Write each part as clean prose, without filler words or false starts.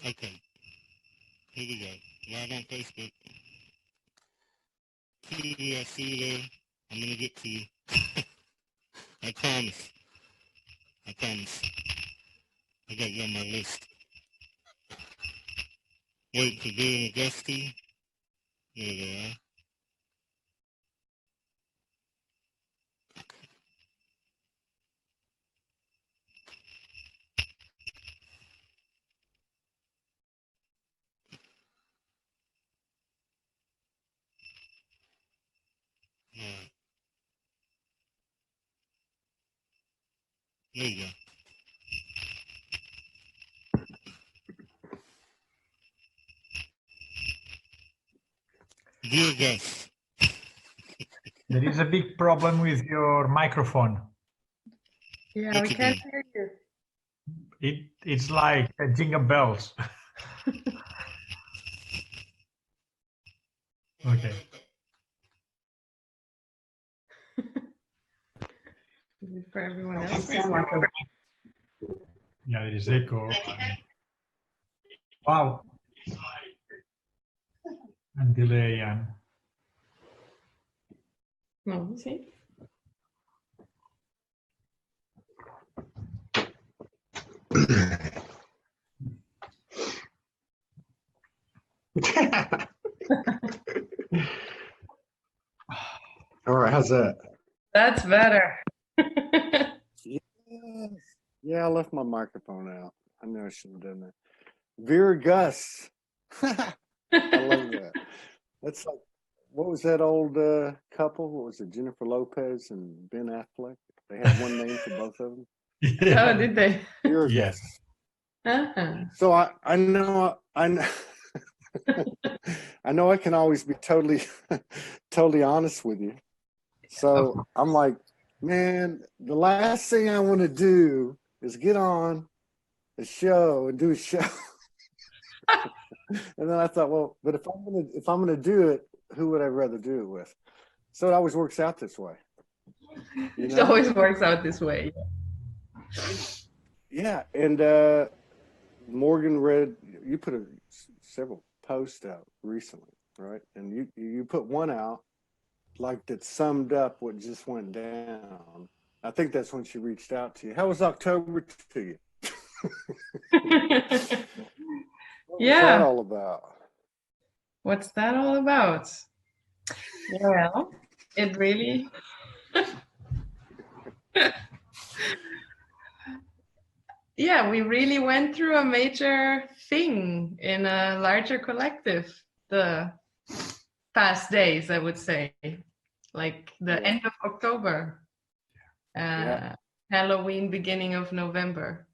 Okay, here we go. Live on Facebook. Kitty, I see you there. I'm gonna get to you. I promise. I promise. I got you on my list. Wait for Vera and Agusti. Here they are. Alright. There you go. Dear guest. There is a big problem with your microphone. Yeah, we can't hear you. It's like jingle bells. Okay. Is it for everyone else? Yeah, there is echo. Wow. And delay and No, see? All right, how's that? That's better. Yes. Yeah, I left my microphone out. I know I should have done that. Vera Gus. I love that. That's like, what was that old couple? What was it? Jennifer Lopez and Ben Affleck? They had one name for both of them. Yeah. Oh, did they? Vera yes. Uh-huh. So I know I know I can always be totally honest with you. So I'm like, man, the last thing I want to do is get on a show and do a show. And then I thought, well, but if I'm gonna do it, who would I rather do it with? So it always works out this way. You know? It always works out this way. Yeah, and Morgan read, you put several posts out recently, right? And you put one out like that summed up what just went down. I think that's when she reached out to you. How was October to you? What was that all about? What's that all about? Well, it really yeah, we really went through a major thing in a larger collective the past days, I would say, like the end of October, Halloween, beginning of November.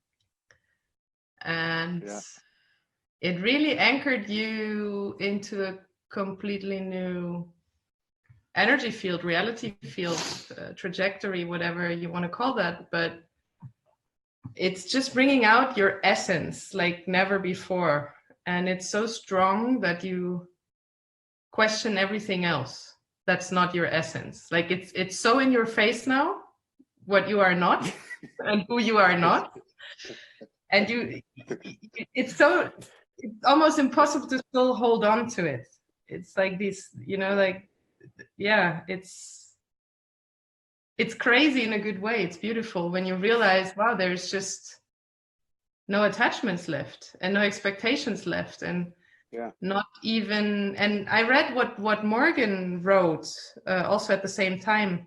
And it really anchored you into a completely new energy field, reality field, trajectory, whatever you want to call that. But it's just bringing out your essence like never before. And it's so strong that you question everything else that's not your essence. Like it's so in your face now, what you are not and who you are not. And it's almost impossible to still hold on to it. It's like this, like, yeah, it's crazy in a good way. It's beautiful when you realize, wow, there's just no attachments left and no expectations left, and not even. And I read what Morgan wrote also at the same time,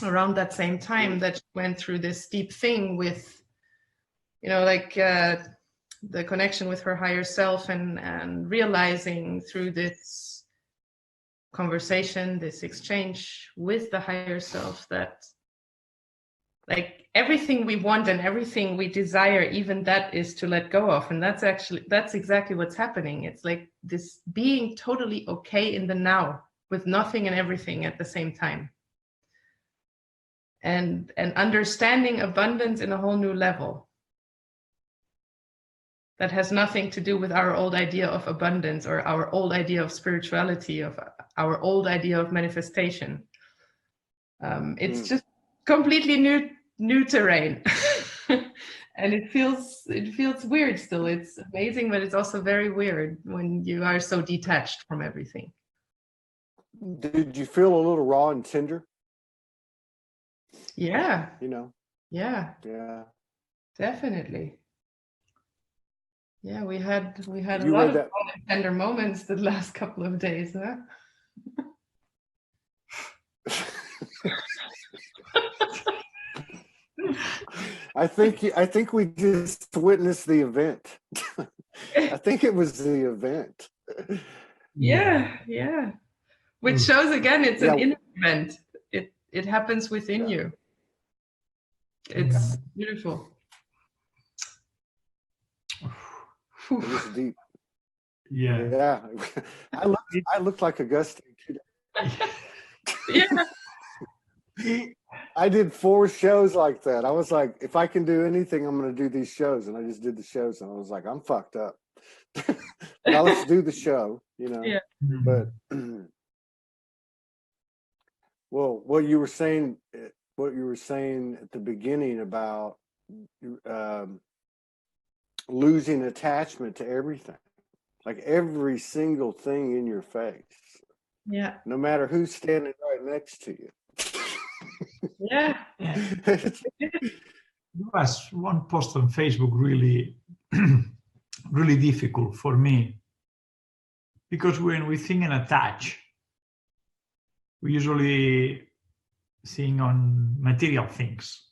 around that same time, that she went through this deep thing with, like the connection with her higher self, and realizing through this conversation, this exchange with the higher self, that like everything we want and everything we desire, even that is to let go of. And that's exactly what's happening. It's like this being totally okay in the now with nothing and everything at the same time. And understanding abundance in a whole new level. That has nothing to do with our old idea of abundance or our old idea of spirituality, of our old idea of manifestation. It's just completely new terrain. And it feels weird still. It's amazing, but it's also very weird when you are so detached from everything. Did you feel a little raw and tender? Yeah. You know? Yeah. Yeah. Definitely. Yeah, we had a You lot read of that. tender moments the last couple of days, huh? I think we just witnessed the event. I think it was the event. Yeah. Which shows again, it's an Yeah. inner event. It happens within Yeah. you. It's beautiful. It was deep. Yeah. Yeah. I looked like Agusti. Yeah. I did 4 shows like that. I was like, if I can do anything, I'm going to do these shows. And I just did the shows. And I was like, I'm fucked up. Now let's do the show, you know. Yeah. But, well, what you were saying at the beginning about losing attachment to everything, like every single thing in your face. Yeah. No matter who's standing right next to you. Yeah. There was one post on Facebook really, really difficult for me, because when we think and attach, we usually think on material things.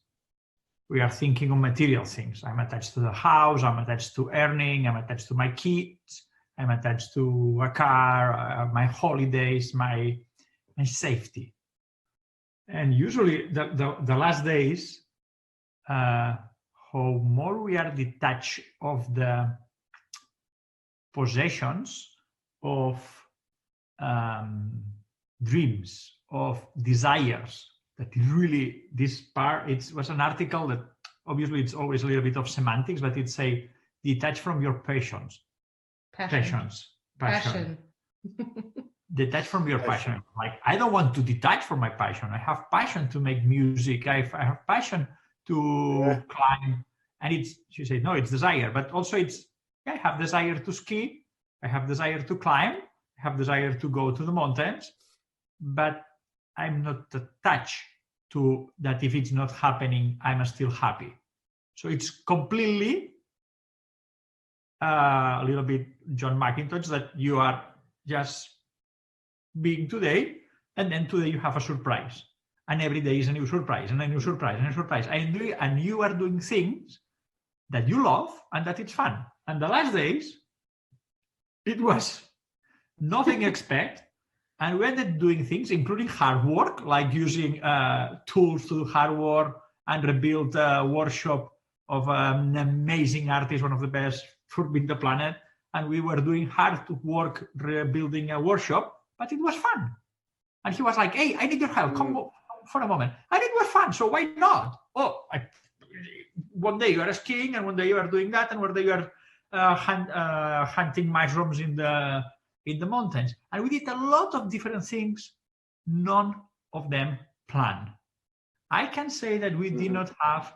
We are thinking on material things. I'm attached to the house, I'm attached to earning, I'm attached to my kids, I'm attached to a car, my holidays, my safety. And usually the last days, how more we are detached of the possessions, of dreams, of desires, that really this part, it was an article that obviously it's always a little bit of semantics, but it's say detach from your passions. Passion. Detach from your passion. Like, I don't want to detach from my passion. I have passion to make music. I have passion to climb. And she said, no, it's desire. But also I have desire to ski. I have desire to climb. I have desire to go to the mountains. But I'm not attached to that. If it's not happening, I'm still happy. So it's completely a little bit John McIntosh, that you are just being today, and then today you have a surprise, and every day is a new surprise and a new surprise and a surprise, and you are doing things that you love and that it's fun. And the last days it was nothing expect, and we ended doing things including hard work, like using tools to do hard work and rebuild a workshop of an amazing artist, one of the best for the planet, and we were doing hard work rebuilding a workshop. But it was fun. And he was like, hey, I need your help. Come for a moment. And it was fun. So why not? One day you are skiing, and one day you are doing that, and one day you are hunting mushrooms in the mountains. And we did a lot of different things, none of them planned. I can say that we did not have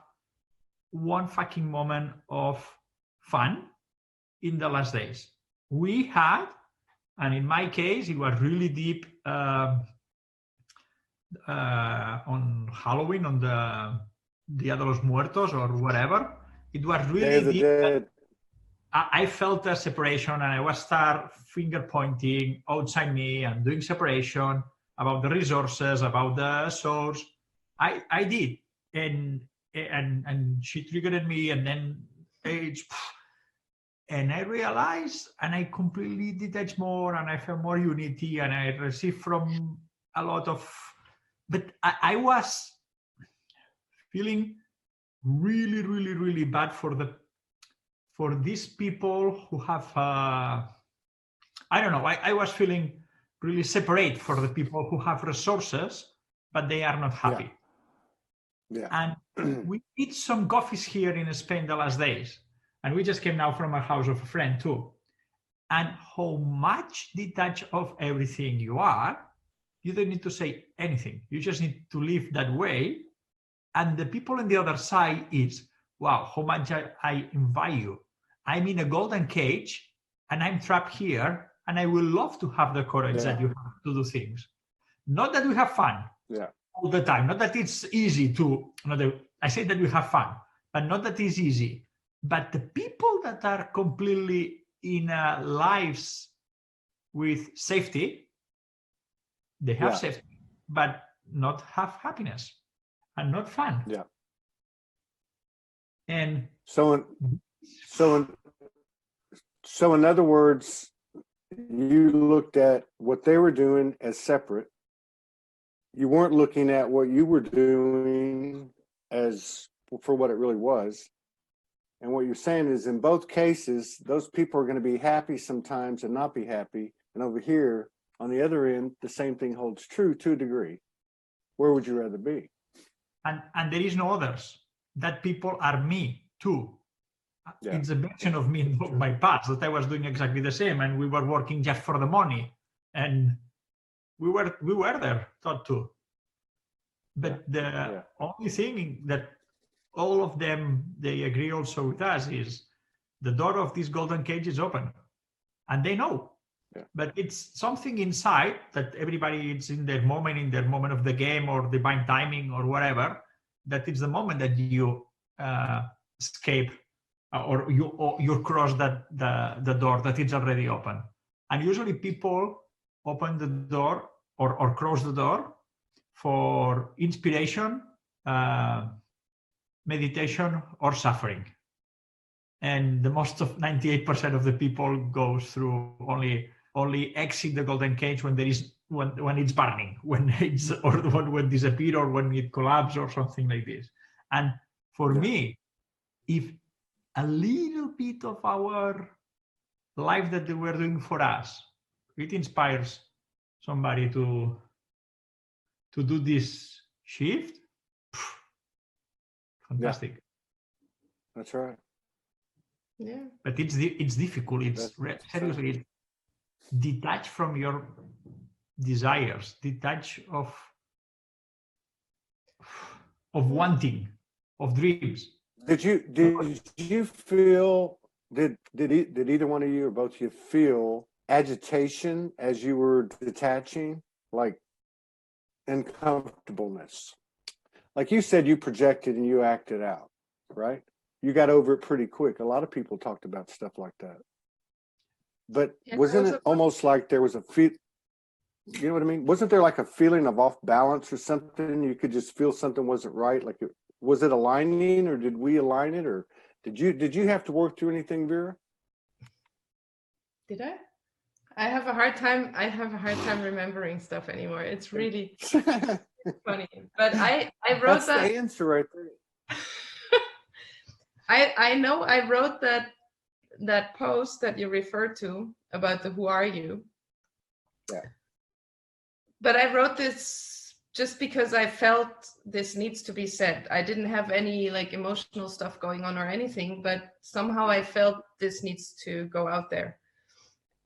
one fucking moment of fun in the last days. We had, and in my case, it was really deep on Halloween, on the Dia de los Muertos or whatever. It was really deep. I felt a separation, and I was start finger pointing outside me and doing separation about the resources, about the source. I did, and she triggered me, and then and I realized, and I completely detached more, and I felt more unity, and I received from a lot of, but I was feeling really, really, really bad for these people who have, I don't know, I was feeling really separate for the people who have resources, but they are not happy. Yeah. And we did some coffees here in Spain the last days. And we just came now from a house of a friend too. And how much detached of everything you are, you don't need to say anything. You just need to live that way. And the people on the other side is, wow, how much I invite you. I'm in a golden cage and I'm trapped here, and I will love to have the courage that you have to do things. Not that we have fun all the time, not that it's easy to, I say that we have fun, but not that it's easy. But the people that are completely in lives with safety, they have safety, but not have happiness and not fun. Yeah. And so in other words, you looked at what they were doing as separate. You weren't looking at what you were doing as for what it really was. And what you're saying is, in both cases, those people are going to be happy sometimes and not be happy. And over here, on the other end, the same thing holds true to a degree. Where would you rather be? And there is no others. That people are me too. Yeah. It's a version of me in my past that I was doing exactly the same, and we were working just for the money, and we were there, thought to. But the only thing that all of them, they agree also with us, is the door of this golden cage is open, and they know. Yeah. But it's something inside that everybody is in their moment of the game or divine timing or whatever, that it's the moment that you escape or you cross the door that is already open. And usually people open the door or close the door for inspiration, meditation, or suffering. And the most of 98% of the people goes through only exit the golden cage when there is when it's burning, when it's or when disappear or when it collapses or something like this. And for me, if a little bit of our life that they were doing for us, it inspires somebody to do this shift, fantastic. Yeah. That's right. Yeah. But it's difficult. It's seriously detach from your desires, detach of wanting, of dreams. Did you feel, did either one of you or both of you feel agitation as you were detaching, like uncomfortableness? Like you said, you projected and you acted out, right? You got over it pretty quick. A lot of people talked about stuff like that. But wasn't it almost like there was a feel, you know what I mean? Wasn't there like a feeling of off balance or something? You could just feel something wasn't right. Like, was it aligning, or did we align it, or did you have to work through anything, Vera? Did I? I have a hard time remembering stuff anymore. It's really funny. But I wrote that. That's the answer right there. I know I wrote that post that you referred to about the who are you. Yeah. But I wrote this just because I felt this needs to be said. I didn't have any like emotional stuff going on or anything, but somehow I felt this needs to go out there.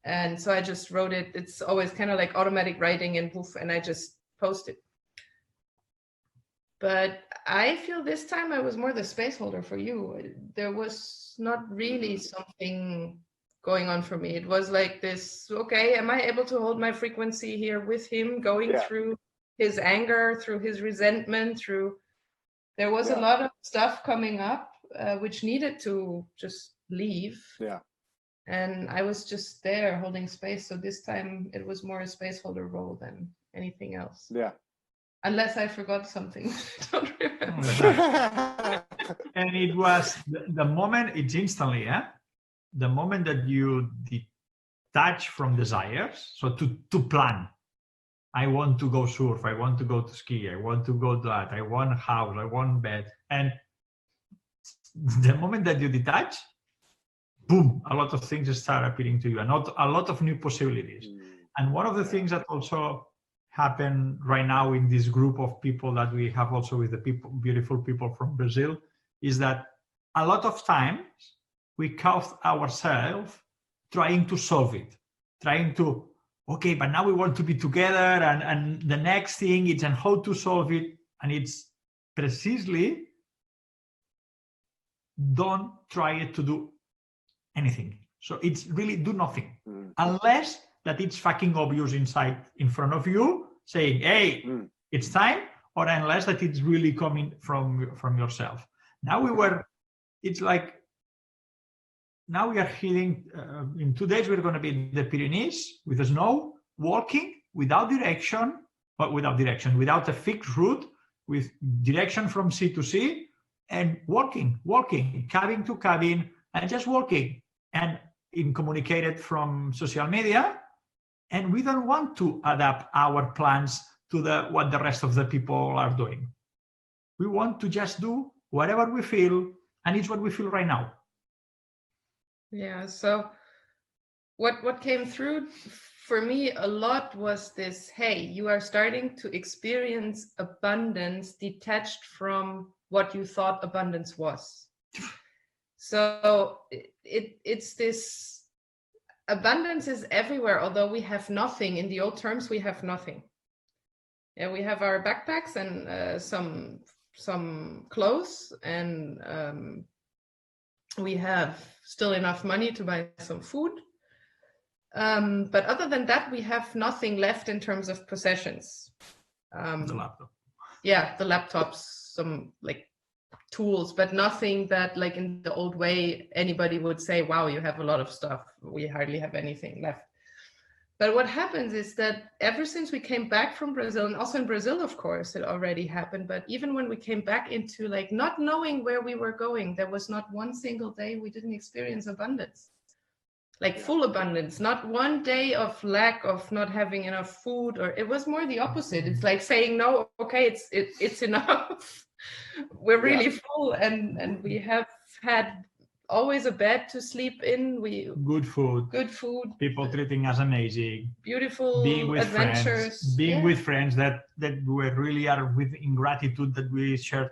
And so I just wrote it. It's always kind of like automatic writing and poof, and I just post it. But I feel this time I was more the space holder for you. There was not really something going on for me. It was like this, okay, am I able to hold my frequency here with him, going through his anger, through his resentment, there was a lot of stuff coming up, which needed to just leave. Yeah. And I was just there holding space. So this time it was more a space holder role than anything else. Yeah. Unless I forgot something. I don't remember. And it was the moment, it's instantly, the moment that you detach from desires, so to plan. I want to go surf, I want to go to ski, I want to go to that, I want a house, I want bed. And the moment that you detach, boom, a lot of things start appearing to you, and a lot of new possibilities. And one of the things that also happen right now in this group of people that we have also with the beautiful people from Brazil is that a lot of times we caught ourselves trying to solve it, trying to, okay, but now we want to be together, and the next thing is on how to solve it. And it's precisely don't try to do anything. So it's really do nothing, unless that it's fucking obvious inside in front of you saying, hey, it's time, or unless that it's really coming from yourself. Now it's like, now we are heading, in 2 days, we're going to be in the Pyrenees with the snow, walking without direction, without a fixed route, with direction from sea to sea, and walking, cabin to cabin, and just walking, and incommunicated from social media. And we don't want to adapt our plans to what the rest of the people are doing. We want to just do whatever we feel, and it's what we feel right now. Yeah, so what came through for me a lot was this, hey, you are starting to experience abundance detached from what you thought abundance was. So it's this, abundance is everywhere, although we have nothing. In the old terms, we have nothing. Yeah, we have our backpacks and some clothes, and we have still enough money to buy some food. But other than that, we have nothing left in terms of possessions. The laptop. Yeah, the laptops, some like tools, but nothing that, like in the old way, anybody would say, wow, you have a lot of stuff. We hardly have anything left. But what happens is that ever since we came back from Brazil, and also in Brazil, of course, it already happened, but even when we came back into like not knowing where we were going, there was not one single day we didn't experience abundance, like full abundance, not one day of lack of not having enough food, or it was more the opposite. It's like saying, no, okay, it's enough. We're really full, and we have had always a bed to sleep in. Good food, people treating us amazing, beautiful being with adventures, friends, with friends that we really are with in gratitude that we shared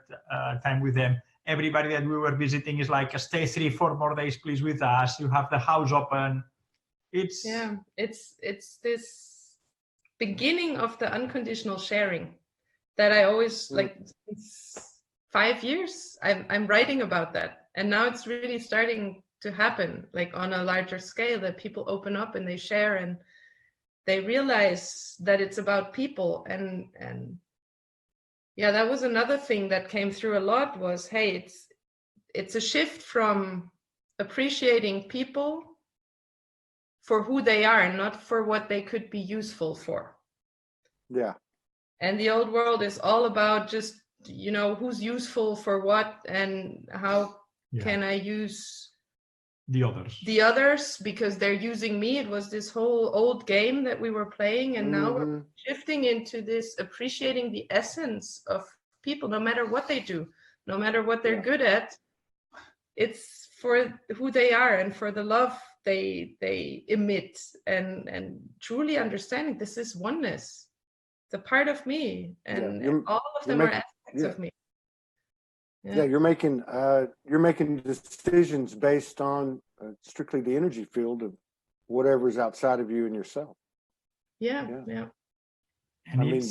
time with them. Everybody that we were visiting is like, stay 3-4 more days please with us, you have the house open. It's this beginning of the unconditional sharing that I always like. It's 5 years I'm writing about that, and now it's really starting to happen, like on a larger scale, that people open up and they share and they realize that it's about people. And yeah, that was another thing that came through a lot was, hey, it's a shift from appreciating people for who they are and not for what they could be useful for. Yeah. And the old world is all about just, you know, who's useful for what and how can I use the others because they're using me. It was this whole old game that we were playing, and now we're shifting into this appreciating the essence of people, no matter what they do, no matter what they're good at. It's for who they are and for the love they emit, and truly understanding this is oneness. It's a part of me, and all of them are aspects of me. You're making decisions based on strictly the energy field of whatever's outside of you and yourself. And I mean,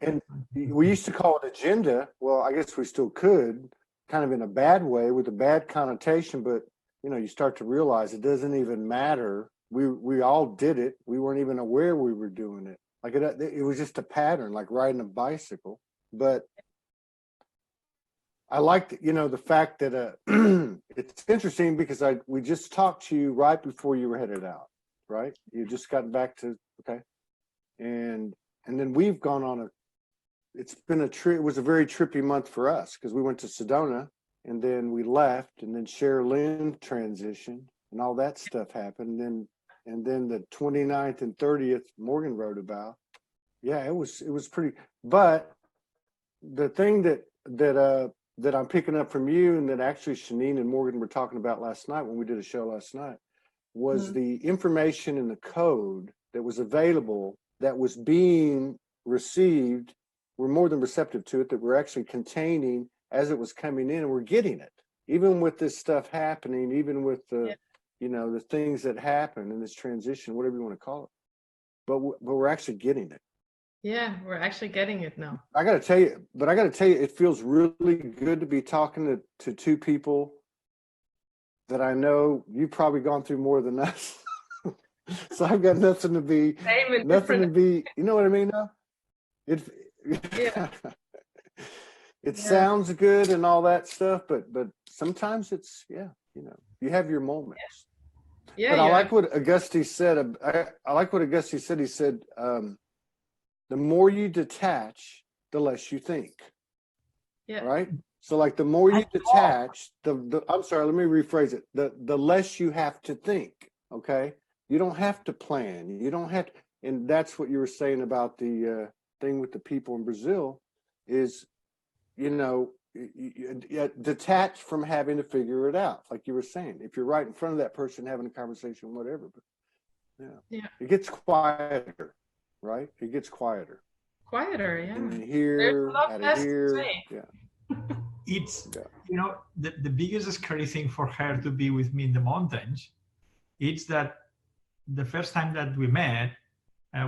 and we used to call it agenda. Well, I guess we still could, kind of in a bad way with a bad connotation, but you know, you start to realize it doesn't even matter. We all did it. We weren't even aware we were doing it. Like it was just a pattern, like riding a bicycle. But I like, you know, the fact that it's interesting because we just talked to you right before you were headed out, right? You just got back to, and then we've gone on it's been a trip. It was a very trippy month for us because we went to Sedona and then we left, and then Sherilyn transitioned and all that stuff happened. And then the 29th and 30th Morgan wrote about. Yeah, it was pretty. But the thing that I'm picking up from you, and that actually Shanine and Morgan were talking about last night when we did a show last night, was the information in the code that was available, that was being received. We're more than receptive to it, that we're actually containing as it was coming in, and we're getting it. Even with this stuff happening, even with the, you know, the things that happen in this transition, whatever you want to call it. But we're actually getting it. Yeah, we're actually getting it now. I got to tell you, it feels really good to be talking to two people that I know you've probably gone through more than us. So I've got nothing to be, you know what I mean now? Yeah. It sounds good and all that stuff, but sometimes it's, you have your moments. Yeah. But I like what Agusti said. I like what Agusti said. He said, the more you detach, the less you think. Yeah. Right? So like the more you detach, I'm sorry, let me rephrase it. The less you have to think, okay? You don't have to plan. You don't have to, and that's what you were saying about the thing with the people in Brazil is, detach from having to figure it out. Like you were saying, if you're right in front of that person having a conversation, whatever, but it gets quieter, right? It gets quieter. Yeah. In here, out of here. It's, the biggest scary thing for her to be with me in the mountains, it's that the first time that we met,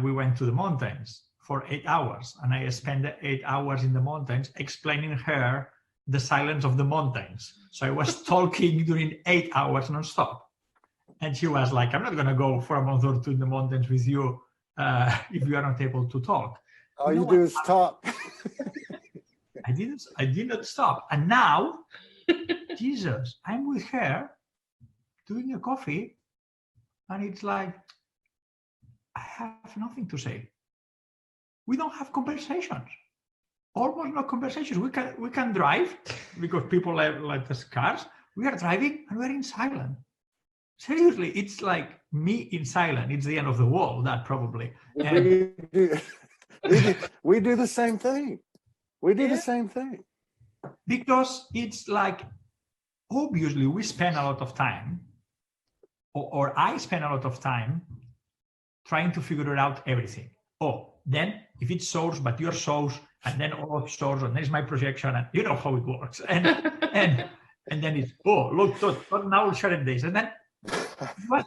we went to the mountains for 8 hours, and I spent 8 hours in the mountains explaining her the silence of the mountains. So I was talking during 8 hours non-stop. And she was like, I'm not going to go for a month or two in the mountains with you if you are not able to talk. All you do is talk. I did not stop. And now, Jesus, I'm with her doing a coffee, and it's like, I have nothing to say. We don't have conversations. Almost no conversations. We can drive because people let us cars. We are driving and we're in silence. Seriously, it's like me in silence. It's the end of the world, that probably. And we do the same thing. We do the same thing. Because it's like, obviously we spend a lot of time, or I spend a lot of time trying to figure out everything. Then if it's source, but your source, and then all of source, and there's my projection, and you know how it works. And then it's, look, now we'll share this. And then what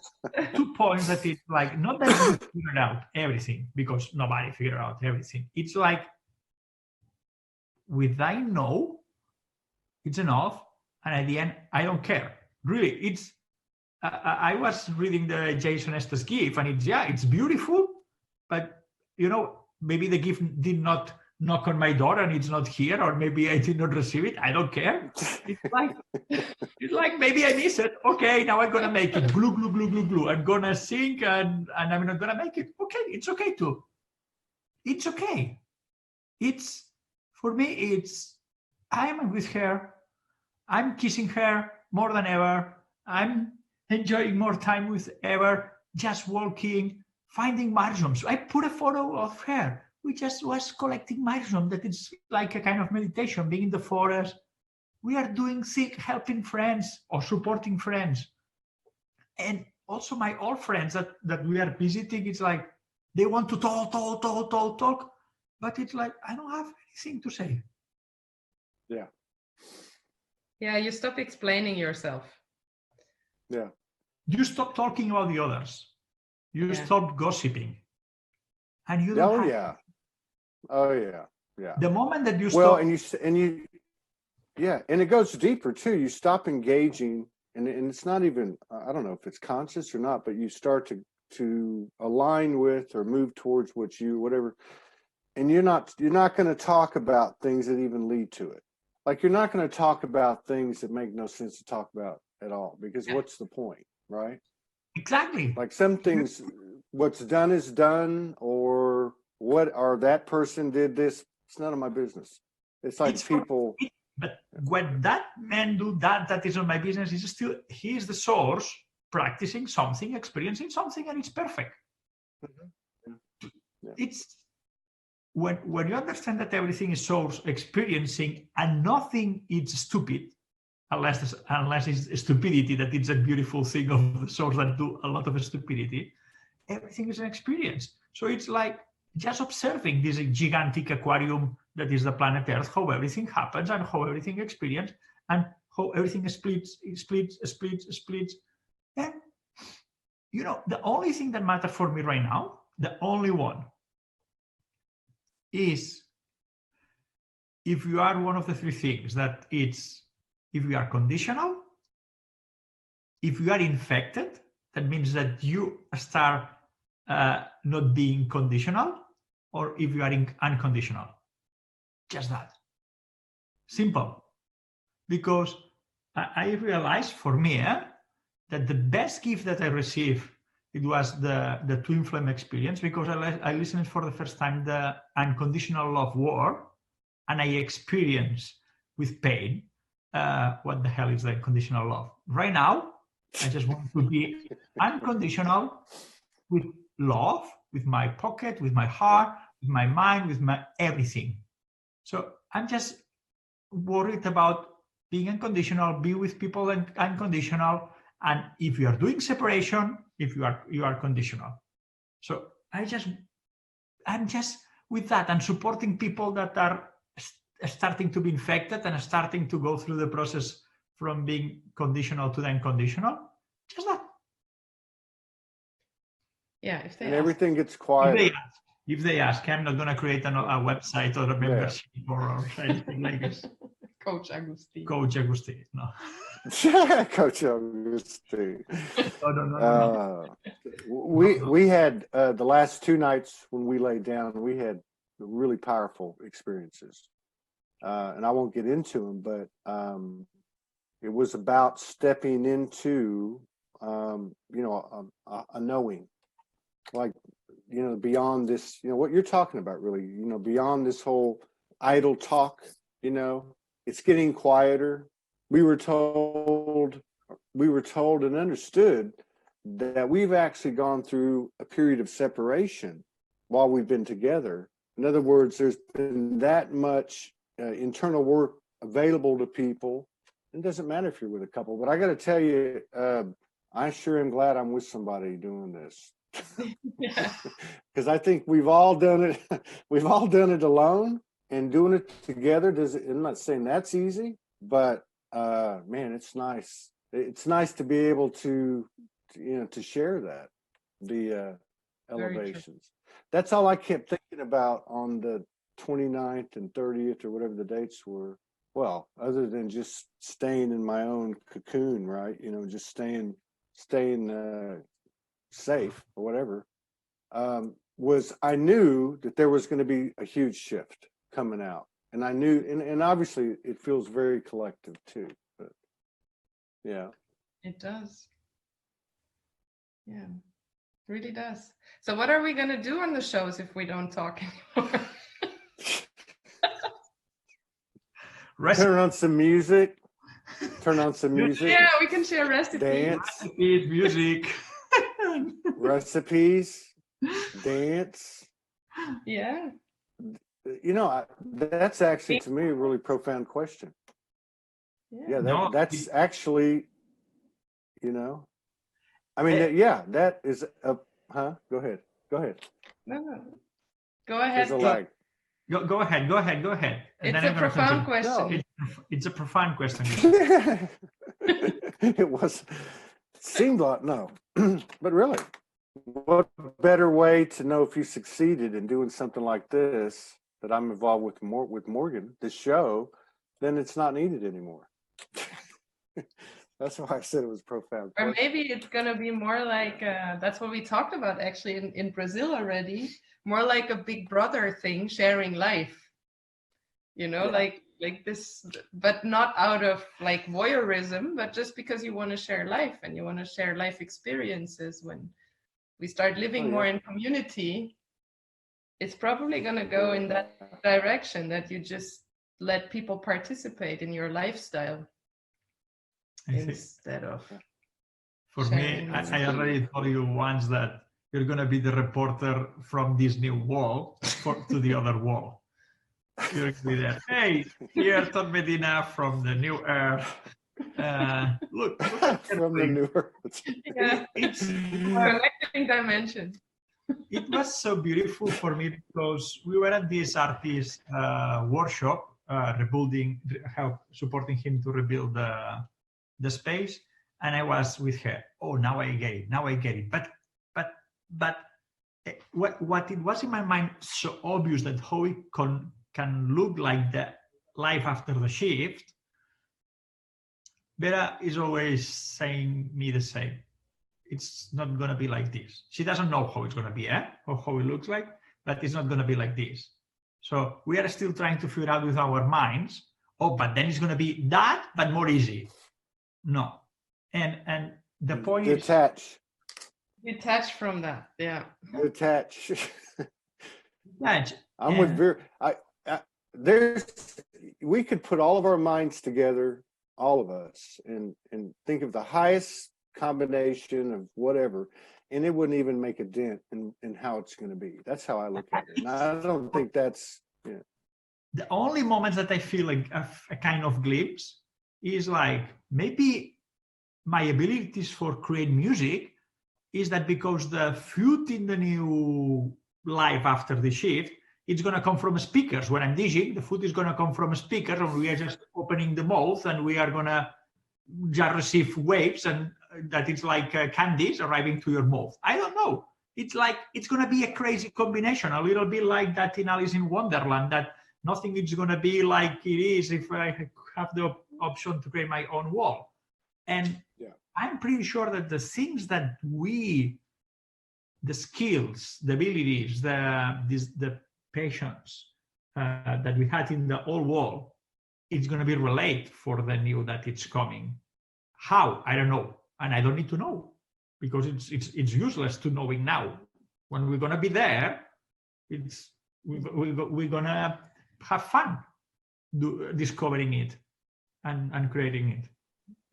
2 points that it's like, not that you figured out everything, because nobody figured out everything. It's like, with I know, it's enough. And at the end, I don't care. Really, it's, I was reading the Jason Estes gift, and it's beautiful, but maybe the gift did not knock on my door and it's not here, or maybe I did not receive it. I don't care. It's like maybe I miss it. Okay, now I'm gonna make it. Glue, glue, glue, glue, glue. I'm gonna sing and I'm not gonna make it. Okay, it's okay too. It's okay. It's, for me, it's, I'm with her. I'm kissing her more than ever. I'm enjoying more time with ever, just walking, finding mushrooms. I put a photo of her. We just was collecting mushrooms. That it's like a kind of meditation, being in the forest. We are doing things, helping friends or supporting friends. And also my old friends that we are visiting, it's like, they want to talk. But it's like, I don't have anything to say. Yeah. Yeah, you stop explaining yourself. Yeah. You stop talking about the others. You stop gossiping. And you don't have. Oh yeah. The moment that you stop. And it goes deeper too. You stop engaging, and it's not even, I don't know if it's conscious or not, but you start to align with or move towards whatever. And you're not going to talk about things that even lead to it. Like, you're not going to talk about things that make no sense to talk about at all, because what's the point, right? Exactly. Like, some things, what's done is done, or that person did this. It's none of my business. It's like people. But when that man do that is not my business. Is still, he is the source, practicing something, experiencing something, and it's perfect. Mm-hmm. Yeah. It's when you understand that everything is source experiencing, and nothing is stupid, unless it's stupidity, that it's a beautiful thing of the source that do a lot of stupidity. Everything is an experience. So it's like just observing this gigantic aquarium that is the planet Earth, how everything happens and how everything experiences and how everything splits. And, the only thing that matters for me right now, the only one, is if you are one of the three things, that it's if you are conditional, if you are infected, that means that you start not being conditional, or if you are unconditional. Just that. Simple. Because I realized for me that the best gift that I received, it was the twin flame experience, because I listened for the first time the unconditional love word, and I experienced with pain what the hell is the conditional love. Right now, I just want to be unconditional with love, with my pocket, with my heart, with my mind, with my everything. So I'm just worried about being unconditional, be with people and unconditional. And if you are doing separation, if you are conditional. So I'm just with that and supporting people that are starting to be infected and starting to go through the process from being conditional to unconditional. Just that. Yeah, if they And ask. everything gets quiet. If they ask, I'm not going to create a website or a membership or anything like this. Coach Agusti. Coach Agusti, no. Coach Agusti. No. We had the last 2 nights when we laid down, we had really powerful experiences. And I won't get into them, but it was about stepping into, a knowing, like, beyond this, what you're talking about, really, beyond this whole idle talk, it's getting quieter. We were told and understood that we've actually gone through a period of separation while we've been together. In other words, there's been that much internal work available to people. It doesn't matter if you're with a couple, but I got to tell you, I sure am glad I'm with somebody doing this. Because I think we've all done it. We've all done it alone, and doing it together I'm not saying that's easy, but man, it's nice. It's nice to be able to share that, the elevations. That's all I kept thinking about on the 29th and 30th or whatever the dates were. Well, other than just staying in my own cocoon, right? Just staying safe or whatever, was I knew that there was going to be a huge shift coming out. And I knew, and obviously it feels very collective too, but yeah. It does. Yeah, it really does. So what are we going to do on the shows if we don't talk anymore? Turn on some music. Yeah, we can share recipes. Dance. Recipes, music. Recipes. Dance. Yeah. That's actually, to me, a really profound question. Yeah, that's actually, I mean, that is a, huh? Go ahead. No. Go ahead. Go ahead. And it's a profound question. It's a profound question. It seemed like, no, but really, what better way to know if you succeeded in doing something like this that I'm involved with Morgan, this show, then it's not needed anymore. That's why I said it was profound. Or maybe it's going to be more like, that's what we talked about actually in Brazil already, more like a big brother thing, sharing life, like this, but not out of like voyeurism, but just because you want to share life and you want to share life experiences. When we start living more in community, it's probably going to go in that direction, that you just let people participate in your lifestyle instead of. For me, I already told you once that you're going to be the reporter from this new wall to the other wall. You're going to be there. Hey, here, Todd Medina from the New Earth. Look from the New Earth. It's connecting dimension. It was so beautiful for me because we were at this artist workshop, supporting him to rebuild the space, and I was with her. Oh, now I get it. But what it was in my mind so obvious that how it can look like the life after the shift. Vera is always saying me the same. It's not going to be like this. She doesn't know how it's going to be, or how it looks like, but it's not going to be like this. So we are still trying to figure out with our minds, oh, but then it's going to be that, but more easy. No. And the point is... Detach from that, yeah. Detach. Detach. I'm with Vera. We could put all of our minds together, all of us, and think of the highest combination of whatever, and it wouldn't even make a dent in how it's going to be. That's how I look at it. And I don't think that's... Yeah. The only moments that I feel like a kind of glimpse is like maybe my abilities for create music is that because the food in the new life after the shift, it's going to come from speakers. When I'm DJing, the food is going to come from speakers, and we are just opening the mouth, and we are going to just receive waves, and that it's like candies arriving to your mouth. I don't know. It's like, it's going to be a crazy combination, a little bit like that in Alice in Wonderland, that nothing is going to be like it is if I have the option to create my own world. And yeah, I'm pretty sure that the things that the skills, the abilities, the patience that we had in the old world, it's going to be related for the new that it's coming. How? I don't know. And I don't need to know, because it's useless to know it now. When we're going to be there, we're going to have fun discovering it and creating it.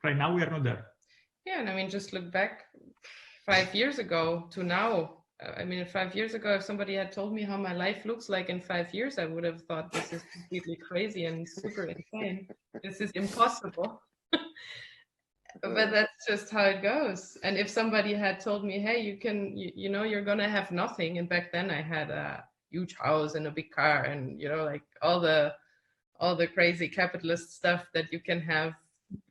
Right now, we are not there. Yeah, and I mean, just look back 5 years ago to now. I mean, 5 years ago, if somebody had told me how my life looks like in 5 years, I would have thought this is completely crazy and super insane. This is impossible. But that's just how it goes. And if somebody had told me, hey, you know, you're going to have nothing. And back then I had a huge house and a big car and, you know, like all the crazy capitalist stuff that you can have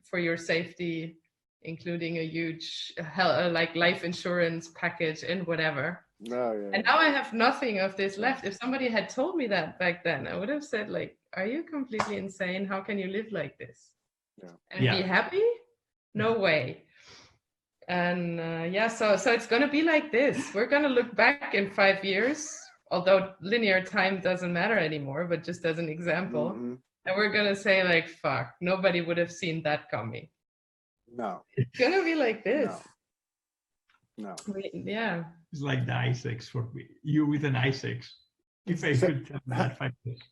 for your safety, including a huge like life insurance package and whatever. Oh, yeah. And now I have nothing of this left. If somebody had told me that back then, I would have said, like, are you completely insane? How can you live like this? Yeah. And be happy? No way. And so it's going to be like this. We're going to look back in 5 years, although linear time doesn't matter anymore, but just as an example. Mm-hmm. And we're going to say, like, fuck, nobody would have seen that coming. No. It's going to be like this. No. Yeah. It's like the I-6 for me. You with an I-6. If I could tell that 5 years.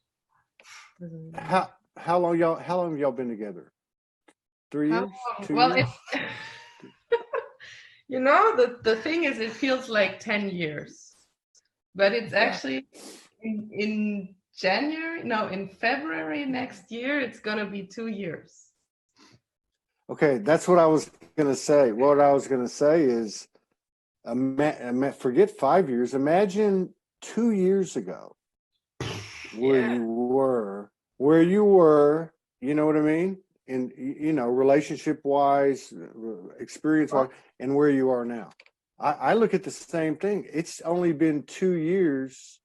How long have y'all been together? 3 years? 2 well, years? You know, the thing is, it feels like 10 years, but it's actually in February next year, it's going to be 2 years. Okay, that's what I was going to say. What I was going to say is, forget 5 years. Imagine 2 years ago, where you were, you know what I mean? In, you know, relationship wise, experience wise, and where you are now. I look at the same thing. It's only been 2 years,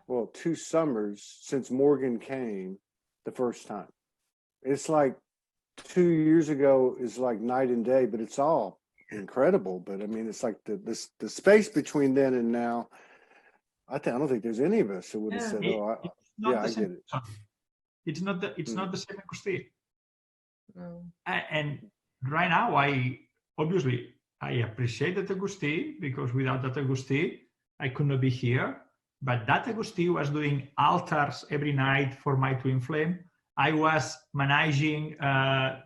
well, 2 summers since Morgan came the first time. It's like 2 years ago is like night and day, but it's all incredible. But I mean, it's like the space between then and now. I don't think there's any of us who would have said, "Oh, I get it." It's not the same Agusti. And right now, I appreciate that Agusti, because without that Agusti, I could not be here. But that Agusti was doing altars every night for my twin flame. I was managing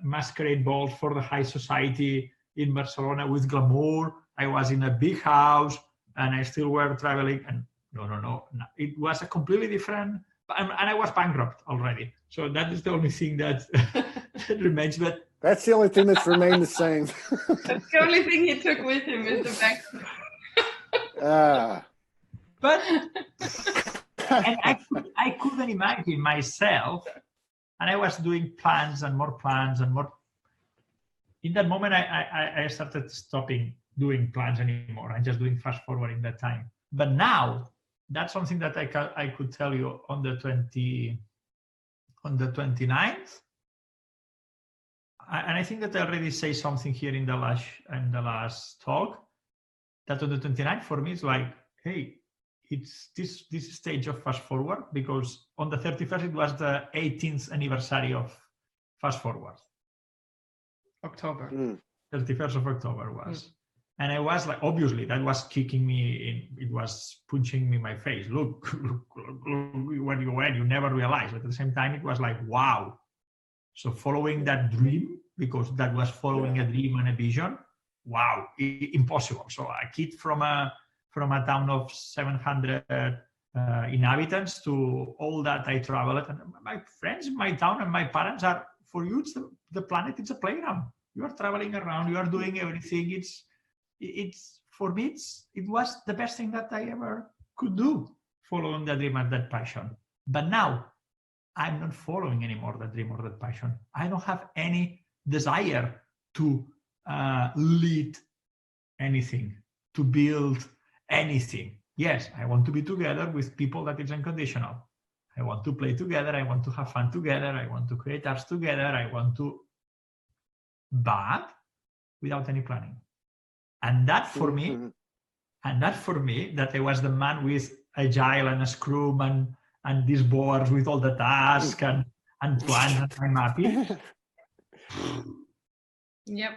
masquerade balls for the high society in Barcelona with glamour. I was in a big house, and I still were traveling. And no. It was a completely different. And I was bankrupt already. So that is the only thing that remains. But that's the only thing that's remained the same. That's the only thing he took with him is the bankrupt. But and I couldn't imagine myself, and I was doing plans and more. In that moment, I started stopping doing plans anymore and just doing fast forward in that time. But now, that's something that I could tell you on the 29th. And I think that I already say something here in the last talk, that on the 29th for me is like, hey, it's this stage of fast forward, because on the 31st it was the 18th anniversary of fast forward. October. 31st of October was. And I was like, obviously that was kicking me in, it was punching me in my face. Look where you went, you never realized. But at the same time, it was like, wow. So following that dream, because that was following a dream and a vision, wow, impossible. So a kid from a town of 700 inhabitants to all that I traveled, and my friends in my town and my parents are, for you, it's the planet, it's a playground. You are traveling around, you are doing everything. It's for me, it was the best thing that I ever could do, following the dream and that passion. But now I'm not following anymore that dream or that passion. I don't have any desire to lead anything, to build anything. Yes, I want to be together with people that is unconditional. I want to play together. I want to have fun together. I want to create apps together. I want to, but without any planning. And that for me, that I was the man with Agile and a Scrum and these boards with all the tasks and plans and time mapping. Yep.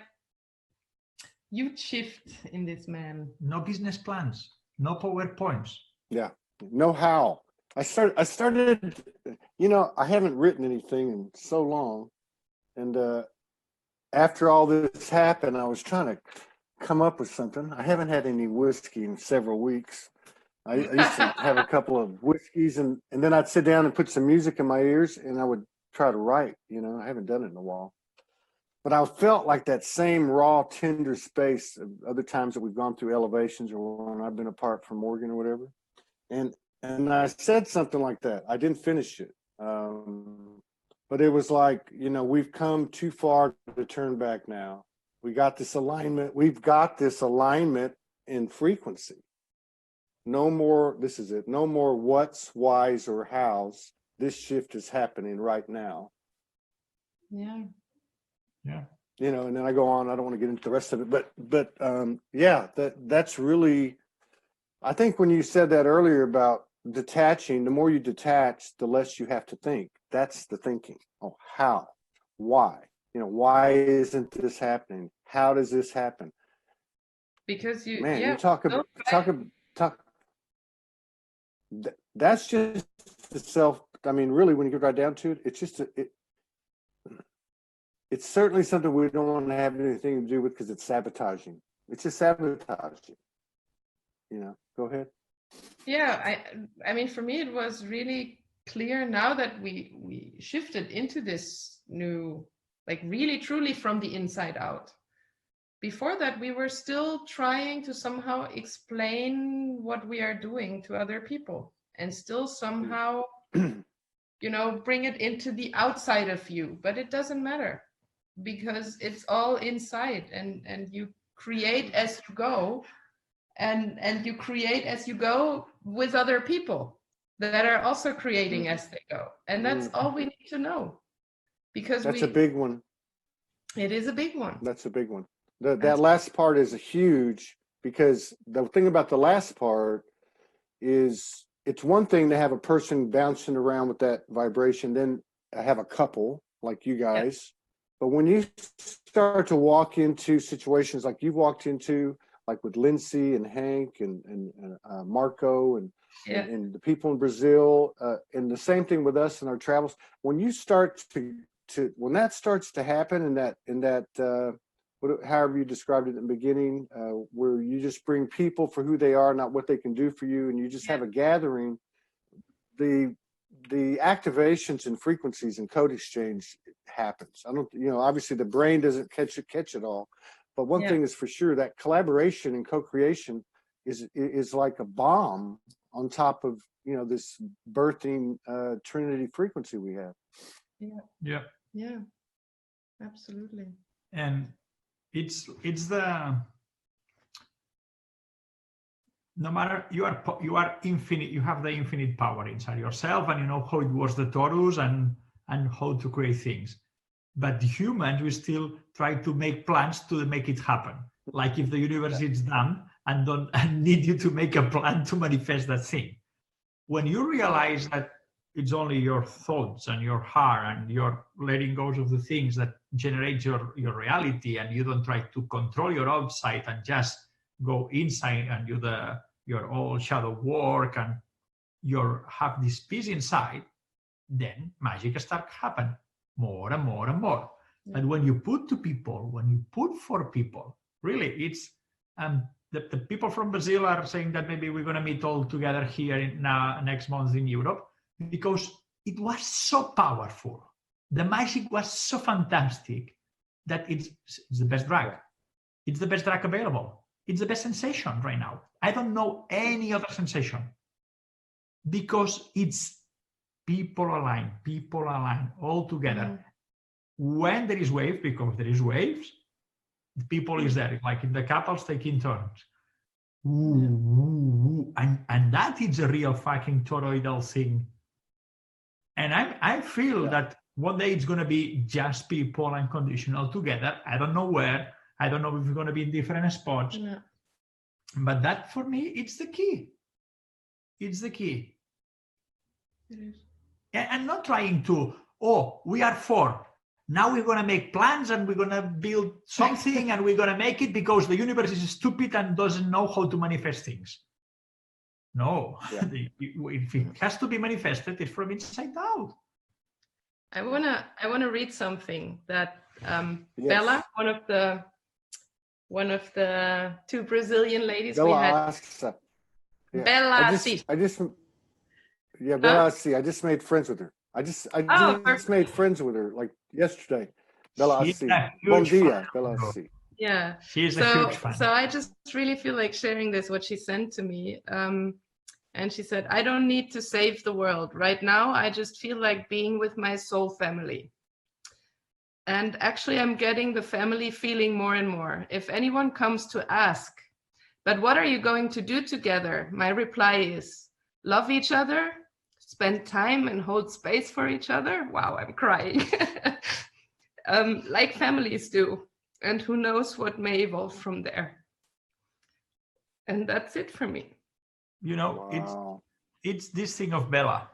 Huge shift in this man. No business plans, no PowerPoints. Yeah, no how. I started, I haven't written anything in so long. And after all this happened, I was trying to come up with something. I haven't had any whiskey in several weeks. I used to have a couple of whiskeys and then I'd sit down and put some music in my ears and I would try to write, I haven't done it in a while. But I felt like that same raw, tender space of other times that we've gone through elevations or when I've been apart from Morgan or whatever. And I said something like that. I didn't finish it. But it was like, we've come too far to turn back now. We got this alignment. We've got this alignment in frequency. No more, this is it. No more what's, why's, or how's. This shift is happening right now. Yeah. Yeah. And then I go on. I don't want to get into the rest of it, but yeah, that's really, I think when you said that earlier about detaching, the more you detach, the less you have to think. That's the thinking. Oh, how? Why? Why isn't this happening? How does this happen? Because you talk. That's just the self. I mean, really, when you get right down to it, it's just it's certainly something we don't want to have anything to do with because it's sabotaging. It's just sabotaging. Go ahead. Yeah, I mean, for me, it was really clear now that we shifted into this new, like really truly from the inside out. Before that, we were still trying to somehow explain what we are doing to other people and still somehow, bring it into the outside of you, but it doesn't matter because it's all inside and you create as you go and you create as you go with other people that are also creating as they go. And that's all we need to know because that's a big one. It is a big one. That's a big one. That last part is huge because the thing about the last part is it's one thing to have a person bouncing around with that vibration, then have a couple like you guys. But when you start to walk into situations like you've walked into, like with Lindsay and Hank and Marco and the people in Brazil, and the same thing with us in our travels, when you start when that starts to happen in that however you described it in the beginning, where you just bring people for who they are, not what they can do for you, and you just have a gathering, the activations and frequencies and code exchange happens. I don't, obviously the brain doesn't catch it all, but one thing is for sure, that collaboration and co-creation is like a bomb on top of this birthing Trinity frequency we have. Yeah, absolutely. And it's no matter, you are infinite, you have the infinite power inside yourself, and you know how it works, the torus, and how to create things. But humans, we still try to make plans to make it happen. Like if the universe is done and need you to make a plan to manifest that thing. When you realize that it's only your thoughts and your heart and your letting go of the things that generate your reality, and you don't try to control your outside and just go inside and do your all shadow work, and you have this peace inside, then magic starts happening more and more and more. Yeah. And when you put to people, when you put for people, really, it's the people from Brazil are saying that maybe we're going to meet all together here next month in Europe, because it was so powerful. The magic was so fantastic that it's the best drug. It's the best drug available. It's the best sensation right now. I don't know any other sensation, because it's people align all together. Mm-hmm. When there is wave, because there is waves, the people is there, like in the couples taking turns. Ooh, and that is a real fucking toroidal thing. And I feel that one day it's going to be just people unconditional together. I don't know where. I don't know if we're going to be in different spots. Yeah. But that, for me, it's the key. It's the key. It is. And I'm not trying to, we are four. Now we're going to make plans and we're going to build something and we're going to make it because the universe is stupid and doesn't know how to manifest things. No, if it has to be manifested, it's from inside out. I wanna read something that Bella, one of the two Brazilian ladies we had. Bella. Bella. I just made friends with her. I just made friends with her like yesterday. Bella. Bom dia, Bella. Yeah, she's a huge fan. So I just really feel like sharing this, what she sent to me. And she said, I don't need to save the world. Right now, I just feel like being with my soul family. And actually, I'm getting the family feeling more and more. If anyone comes to ask, but what are you going to do together? My reply is, love each other, spend time and hold space for each other. Wow, I'm crying. Like families do. And who knows what may evolve from there. And that's it for me. You know, it's this thing of Bella.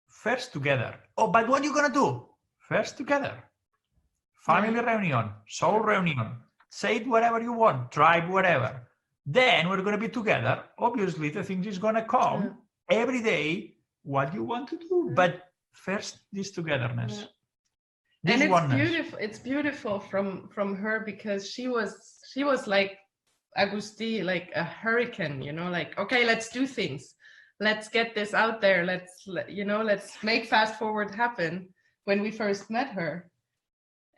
First together. But what are you going to do? First together. Family reunion, soul reunion. Say it whatever you want, tribe, whatever. Then we're going to be together. Obviously, the thing is going to come every day, what you want to do. But first, this togetherness. This and it's beautiful. It's beautiful from her, because she was like Agusti, like a hurricane, you know, like, okay, let's do things. Let's get this out there. Let's make fast forward happen when we first met her.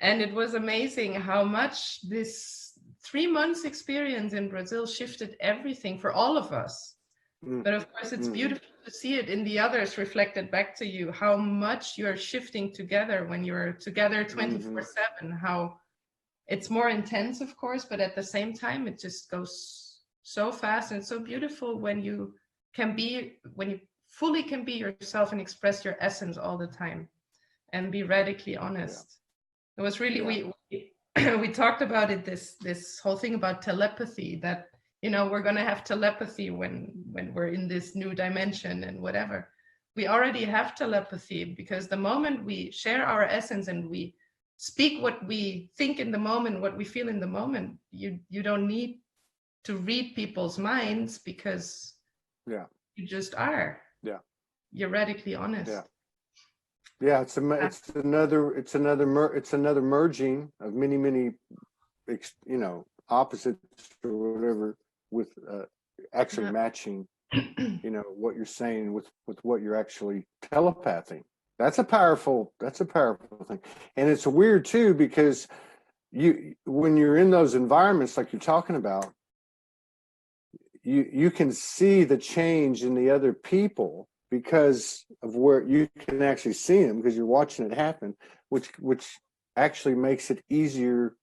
And it was amazing how much this 3 months experience in Brazil shifted everything for all of us. But of course, it's beautiful to see it in the others reflected back to you, how much you're shifting together when you're together 24/7, how it's more intense, of course, but at the same time, it just goes so fast and so beautiful when you fully can be yourself and express your essence all the time and be radically honest. It was really, we talked about it, this whole thing about telepathy, that, you know, we're going to have telepathy when we're in this new dimension and whatever. We already have telepathy, because the moment we share our essence and we speak what we think in the moment, what we feel in the moment, you don't need to read people's minds, because you just are. You're radically honest. It's another merging of many opposites or whatever, with actually matching what you're saying with what you're actually telepathing. That's a powerful thing. And it's weird too, because when you're in those environments like you're talking about, you can see the change in the other people because of where you can actually see them, because you're watching it happen, which actually makes it easier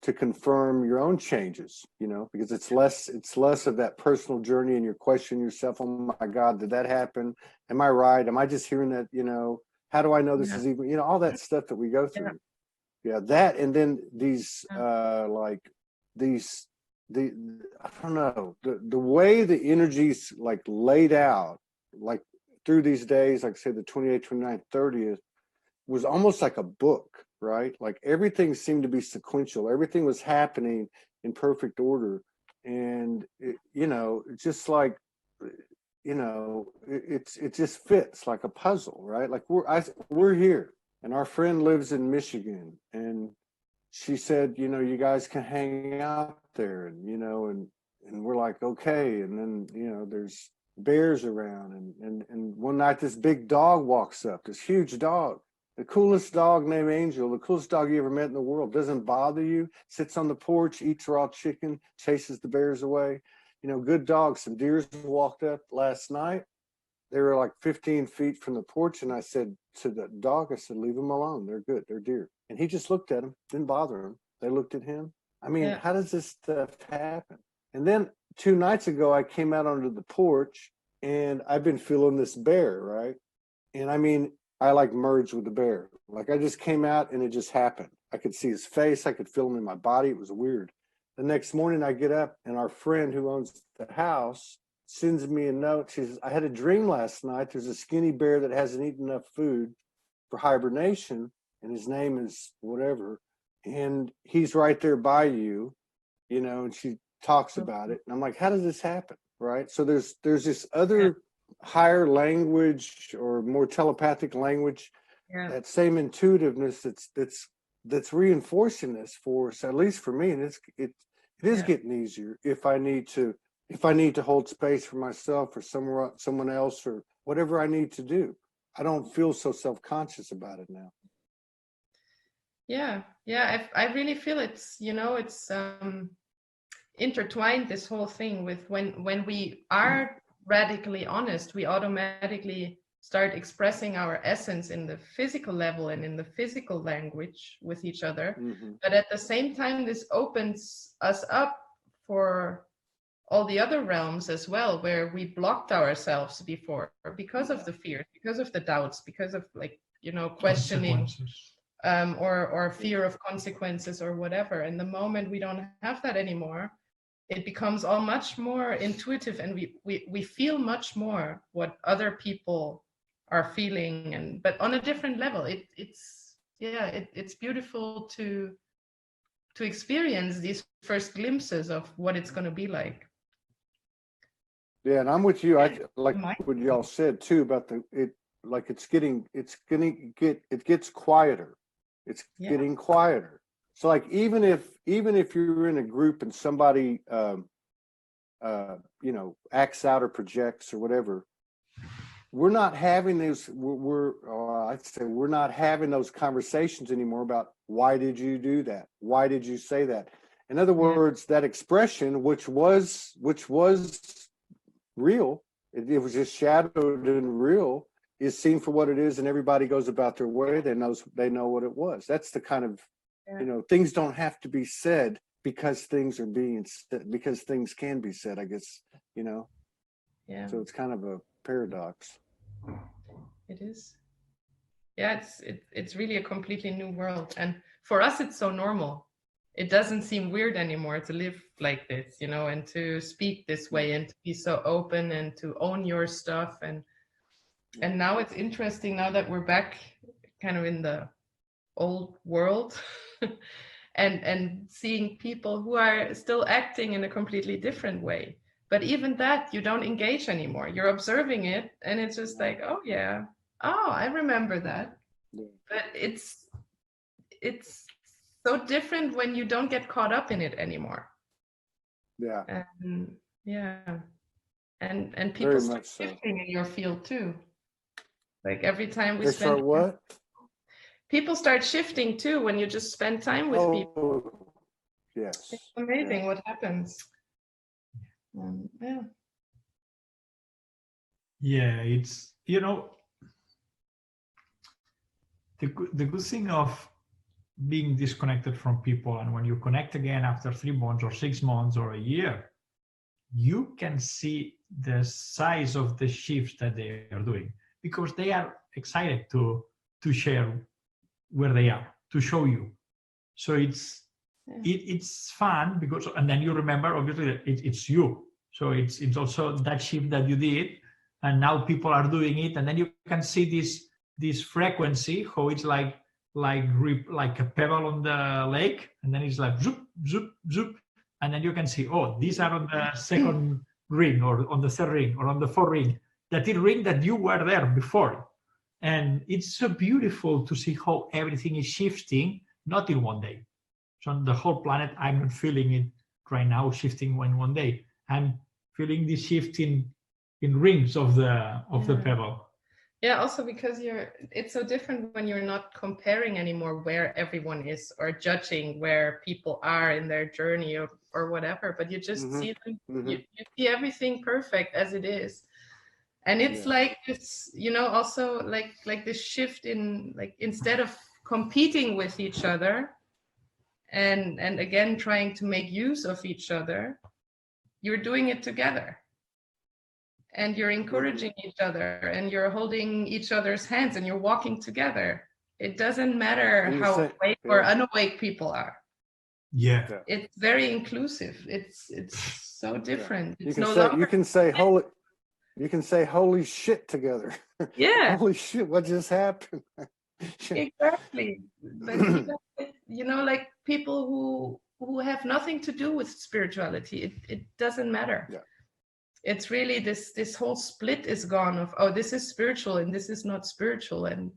to confirm your own changes, you know, because it's less of that personal journey and you're questioning yourself. Oh my God, did that happen? Am I right? Am I just hearing that, you know, how do I know this is even, you know, all that stuff that we go through. Yeah, that, and then these like these I don't know, the way the energy's like laid out, like through these days, like say the 28th, 29th, 30th, was almost like a book, right? Like everything seemed to be sequential. Everything was happening in perfect order. And, you know, it's just like, you know, it just fits like a puzzle, right? Like we're here and our friend lives in Michigan and she said, you know, you guys can hang out there and, you know, and we're like, okay. And then, you know, there's bears around and one night this big dog walks up, this huge dog. The coolest dog named Angel, the coolest dog you ever met in the world, doesn't bother you, sits on the porch, eats raw chicken, chases the bears away. You know, good dog. Some deers walked up last night. They were like 15 feet from the porch. And I said to the dog, I said, leave them alone. They're good. They're deer. And he just looked at them, didn't bother him. They looked at him. I mean, how does this stuff happen? And then 2 nights ago, I came out onto the porch and I've been feeling this bear, right? And I mean, I like merged with the bear. Like I just came out and it just happened. I could see his face. I could feel him in my body. It was weird. The next morning I get up and our friend who owns the house sends me a note. She says, I had a dream last night. There's a skinny bear that hasn't eaten enough food for hibernation and his name is whatever. And he's right there by you, you know, and she talks about it. And I'm like, how does this happen? Right. So there's this other higher language or more telepathic language, that same intuitiveness that's reinforcing this for us, at least for me. And it is getting easier if I need to hold space for myself or someone else or whatever I need to do. I don't feel so self-conscious about it now. I really feel it's, you know, it's intertwined, this whole thing with when we are radically honest, we automatically start expressing our essence in the physical level and in the physical language with each other. But at the same time, this opens us up for all the other realms as well, where we blocked ourselves before because of the fear, because of the doubts, because of, like, you know, questioning or fear of consequences or whatever. And the moment we don't have that anymore, it becomes all much more intuitive, and we feel much more what other people are feeling, but on a different level. It's beautiful to experience these first glimpses of what it's going to be like. Yeah, and I'm with you. I like what y'all said too about it gets quieter. It's getting quieter. So like even if you're in a group and somebody you know, acts out or projects or whatever, we're not having those I'd say we're not having those conversations anymore about why did you do that? Why did you say that? In other words, that expression which was real, it was just shadowed and real, is seen for what it is, and everybody goes about their way. They know what it was. That's the kind of, you know, things don't have to be said because things are being said, because things can be said, I guess, you know. So it's kind of a paradox. It is. It's really a completely new world, and for us it's so normal. It doesn't seem weird anymore to live like this, you know, and to speak this way and to be so open and to own your stuff. And now it's interesting, now that we're back kind of in the old world and seeing people who are still acting in a completely different way. But even that, you don't engage anymore. You're observing it and it's just like, oh yeah, oh, I remember that. But it's so different when you don't get caught up in it anymore. And people start shifting in your field too. Like every time we spend people start shifting too when you just spend time with people. Yes. It's amazing what happens. It's, you know, the good thing of being disconnected from people. And when you connect again after 3 months or 6 months or a year, you can see the size of the shifts that they are doing, because they are excited to share where they are, to show you. So it's fun, because, and then you remember obviously that it's you. So it's also that shift that you did, and now people are doing it, and then you can see this frequency, how it's like a pebble on the lake, and then it's like zoop zoop zoop, and then you can see, oh, these are on the second ring, or on the third ring, or on the fourth ring, that ring that you were there before. And it's so beautiful to see how everything is shifting, not in one day. So on the whole planet, I'm not feeling it right now shifting in one day. I'm feeling this shift in rings of the pebble. Yeah, also because it's so different when you're not comparing anymore where everyone is, or judging where people are in their journey, or whatever, but you just see them, you see everything perfect as it is. And it's like this, also like this shift in, like, instead of competing with each other and again trying to make use of each other, you're doing it together. And you're encouraging each other, and you're holding each other's hands, and you're walking together. It doesn't matter how awake or unawake people are. Yeah. It's very inclusive. It's so different. Yeah. It's you can say holy shit together. Yeah. Holy shit, what just happened? Exactly. But like people who have nothing to do with spirituality, it doesn't matter. Yeah. It's really this whole split is gone of, oh, this is spiritual and this is not spiritual, and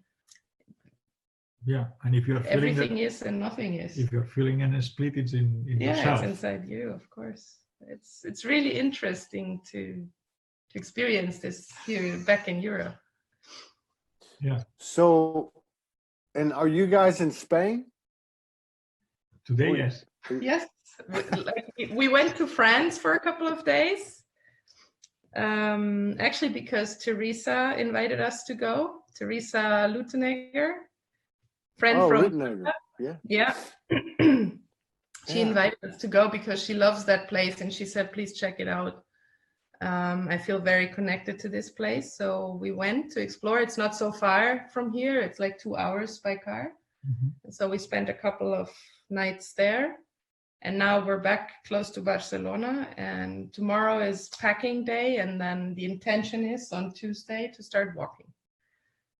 and if you're feeling everything is and nothing is. If you're feeling a split, it's in yourself. It's inside you, of course. It's really interesting to experience this here back in Europe. Yeah. So, and are you guys in Spain? Today, yes. Yes. We went to France for a couple of days. Actually, because Teresa invited us to go. Teresa Lutenegger, friend from Lutenegger. Yeah. She invited us to go because she loves that place, and she said, please check it out. I feel very connected to this place, so we went to explore. It's not so far from here. It's like 2 hours by car. And so we spent a couple of nights there. And now we're back close to Barcelona, and tomorrow is packing day, and then the intention is on Tuesday to start walking.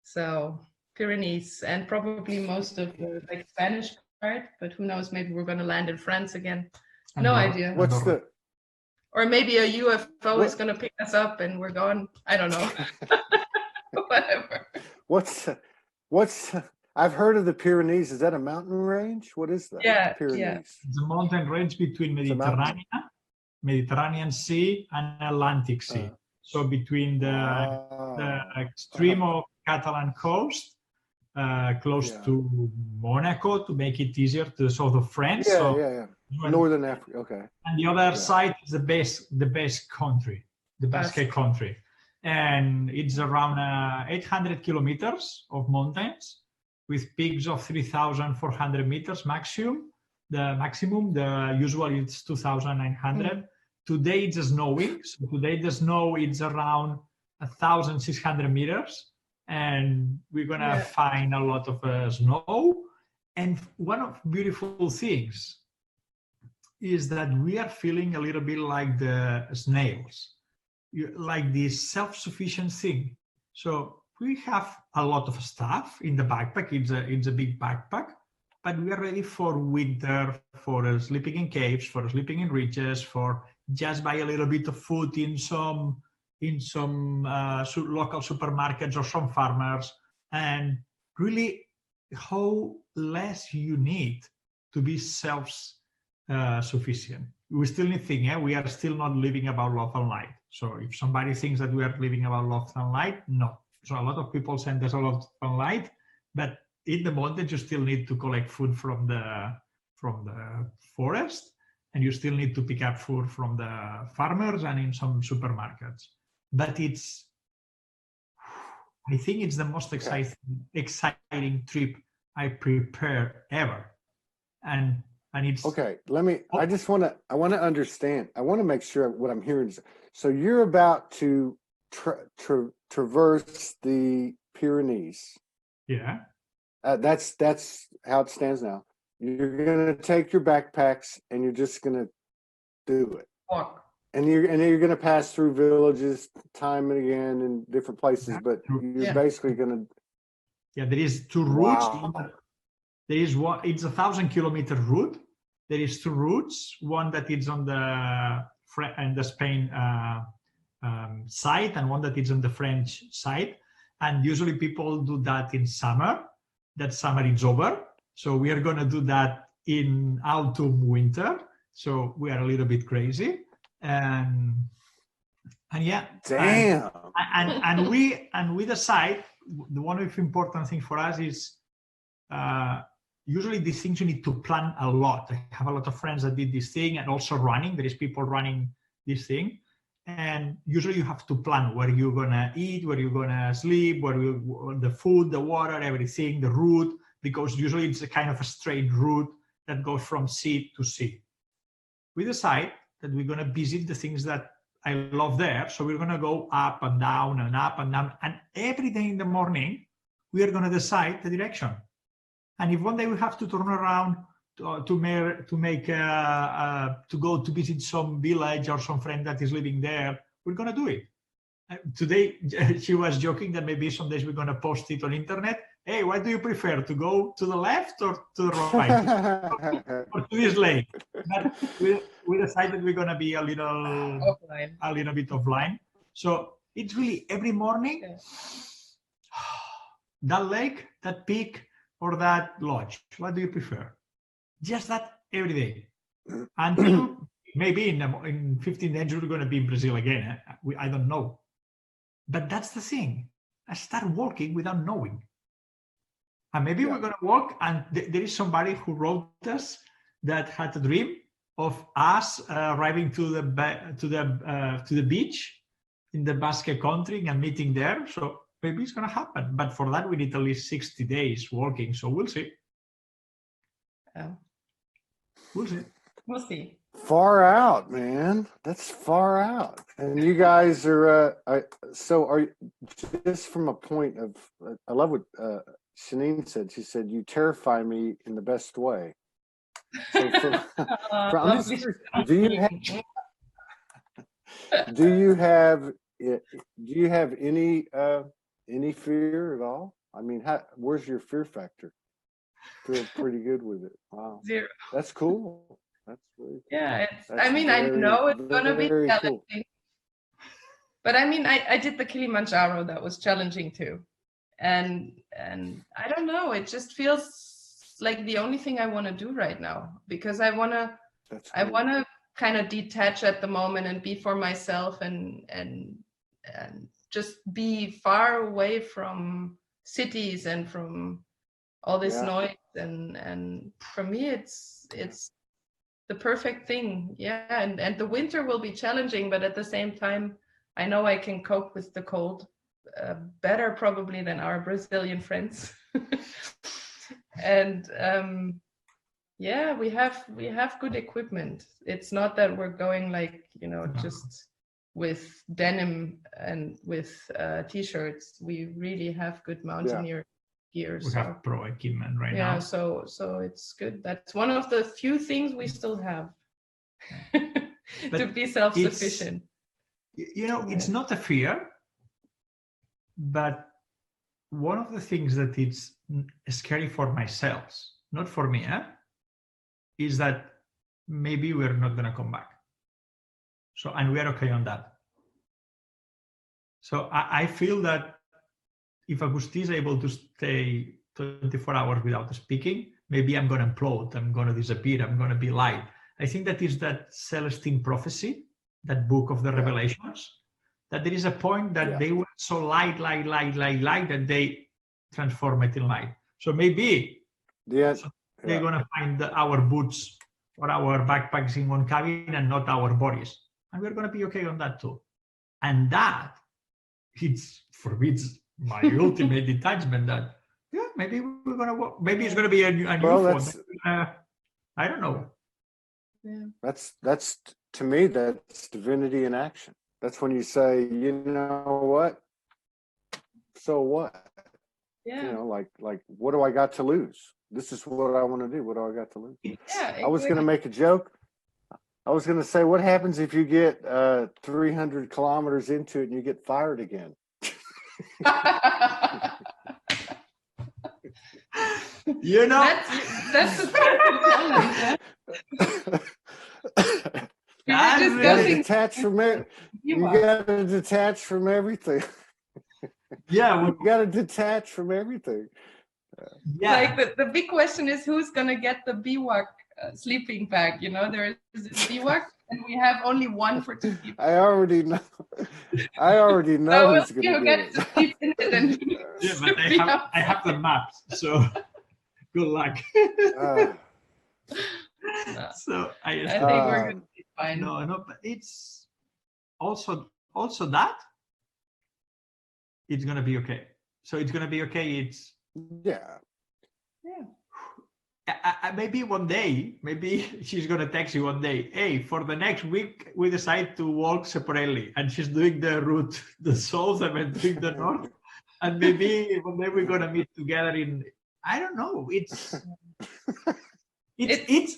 So Pyrenees, and probably most of the Spanish part, but who knows, maybe we're going to land in France again. No idea. Or maybe a UFO is going to pick us up and we're gone. I don't know. Whatever. What's I've heard of the Pyrenees. Is that a mountain range? What is that? Yeah, Pyrenees. It's a mountain range between Mediterranean Sea and Atlantic Sea. So between the extreme of Catalan coast, close to Monaco, to make it easier, to the south of France. Northern Africa. Okay. And the other side is the Basque country, the Basque country, and it's around 800 kilometers of mountains, with peaks of 3,400 meters maximum. The usual is 2,900. Today it's snowing. So today the snow is around 1,600 meters, and we're gonna find a lot of snow. And one of beautiful things is that we are feeling a little bit like the snails, like this self-sufficient thing. So we have a lot of stuff in the backpack. It's a big backpack, but we are ready for winter, for sleeping in caves, for sleeping in ridges, for just buy a little bit of food in some local supermarkets or some farmers, and really how less you need to be self-sufficient. We still need things. We are still not living about love and light. So if somebody thinks that we are living about love and light, no. So a lot of people send us a lot of light, but in the mountains you still need to collect food from the forest, and you still need to pick up food from the farmers and in some supermarkets. But I think it's the most exciting trip I prepared ever. and it's okay. I want to understand. I want to make sure what I'm hearing is, so you're about to traverse the Pyrenees. Yeah. That's how it stands now. You're gonna take your backpacks and you're just gonna do it. Walk. And you're gonna pass through villages time and again in different places, but you're basically gonna. Yeah, there is two routes. Wow. There is one. It's a 1,000-kilometer route. There is two routes. One that is on the Spain side, and one that is on the French side. And usually people do that in summer. That summer is over. So we are going to do that in autumn, winter. So we are a little bit crazy. And yeah. Damn. And we decide, the one of the important thing for us is usually these things you need to plan a lot. I have a lot of friends that did this thing, and also running. There is people running this thing. And usually you have to plan where you're going to eat, where you're going to sleep, the food, the water, everything, the route, because usually it's a kind of a straight route that goes from sea to sea. We decide that we're going to visit the things that I love there. So we're going to go up and down and up and down. And every day in the morning, we are going to decide the direction. And if one day we have to turn around to go to visit some village or some friend that is living there, we're going to do it. Today, she was joking that maybe some days we're going to post it on internet. Hey, what do you prefer, to go to the left or to the right? Or to this lake? But we decided we're going to be a little bit offline. So it's really every morning, that lake, that peak, or that lodge. What do you prefer? Just that every day. Until maybe in 15 days we're going to be in Brazil again. I don't know. But that's the thing. I start walking without knowing. And maybe we're going to walk, and there is somebody who wrote us that had a dream of us arriving to the beach in the Basque country and meeting there. So maybe it's going to happen. But for that, we need at least 60 days walking. So we'll see. We'll see. We'll see. Far out, man. That's far out. And you guys are just from a point of, I love what Shanine said. She said, you terrify me in the best way. So I'm just curious, do you have any fear at all? I mean, where's your fear factor? Feel pretty good with it. Wow. 0. That's cool. That's really cool. Yeah, I know it's gonna be challenging. Cool. But I mean, I did the Kilimanjaro. That was challenging too. And I don't know, it just feels like the only thing I want to do right now, because I want to kind of detach at the moment and be for myself and just be far away from cities and from all this noise. And for me, it's the perfect thing. Yeah. And the winter will be challenging, but at the same time, I know I can cope with the cold better probably than our Brazilian friends. And we have good equipment. It's not that we're going like, just with denim and with t-shirts. We really have good mountaineer gear. We have pro equipment right now. Yeah, so it's good. That's one of the few things we still have to be self-sufficient. It's not a fear, but one of the things that it's scary for myself, not for me, is that maybe we're not going to come back. So, and we're okay on that. So I feel that if Agusti is able to stay 24 hours without speaking, maybe I'm going to implode, I'm going to disappear, I'm going to be light. I think that is that Celestine prophecy, that book of the Revelations, that there is a point that they were so light that they transform it in light. So maybe they're going to find our boots or our backpacks in one cabin and not our bodies. And we're going to be okay on that too. And that forbids my ultimate detachment that, maybe we're going to walk. Maybe it's going to be a new phone. I don't know. Yeah. That's to me, that's divinity in action. That's when you say, you know what? So what? Yeah. You know, like what do I got to lose? This is what I want to do. What do I got to lose? Yeah. I was going to make a joke. I was going to say, what happens if you get 300 kilometers into it and you get fired again? You know, that's the challenge. Yeah? You gotta detach from it. You gotta detach from everything. Yeah, you gotta detach from everything. Yeah. Like the big question is, who's gonna get the BWAC sleeping bag? You know, there is BWAC, and we have only one for 2 people. I already know. I already know So who's gonna get it. To sleep in it and Yeah, but I have the maps, so good luck. So I think we're gonna be fine. No, but it's also that it's gonna be okay. So it's gonna be okay. It's yeah. Maybe one day, maybe she's gonna text you one day. Hey, for the next week, we decide to walk separately, and she's doing the route, the south, and I'm doing the north, and maybe one day we're gonna meet together in. I don't know. It's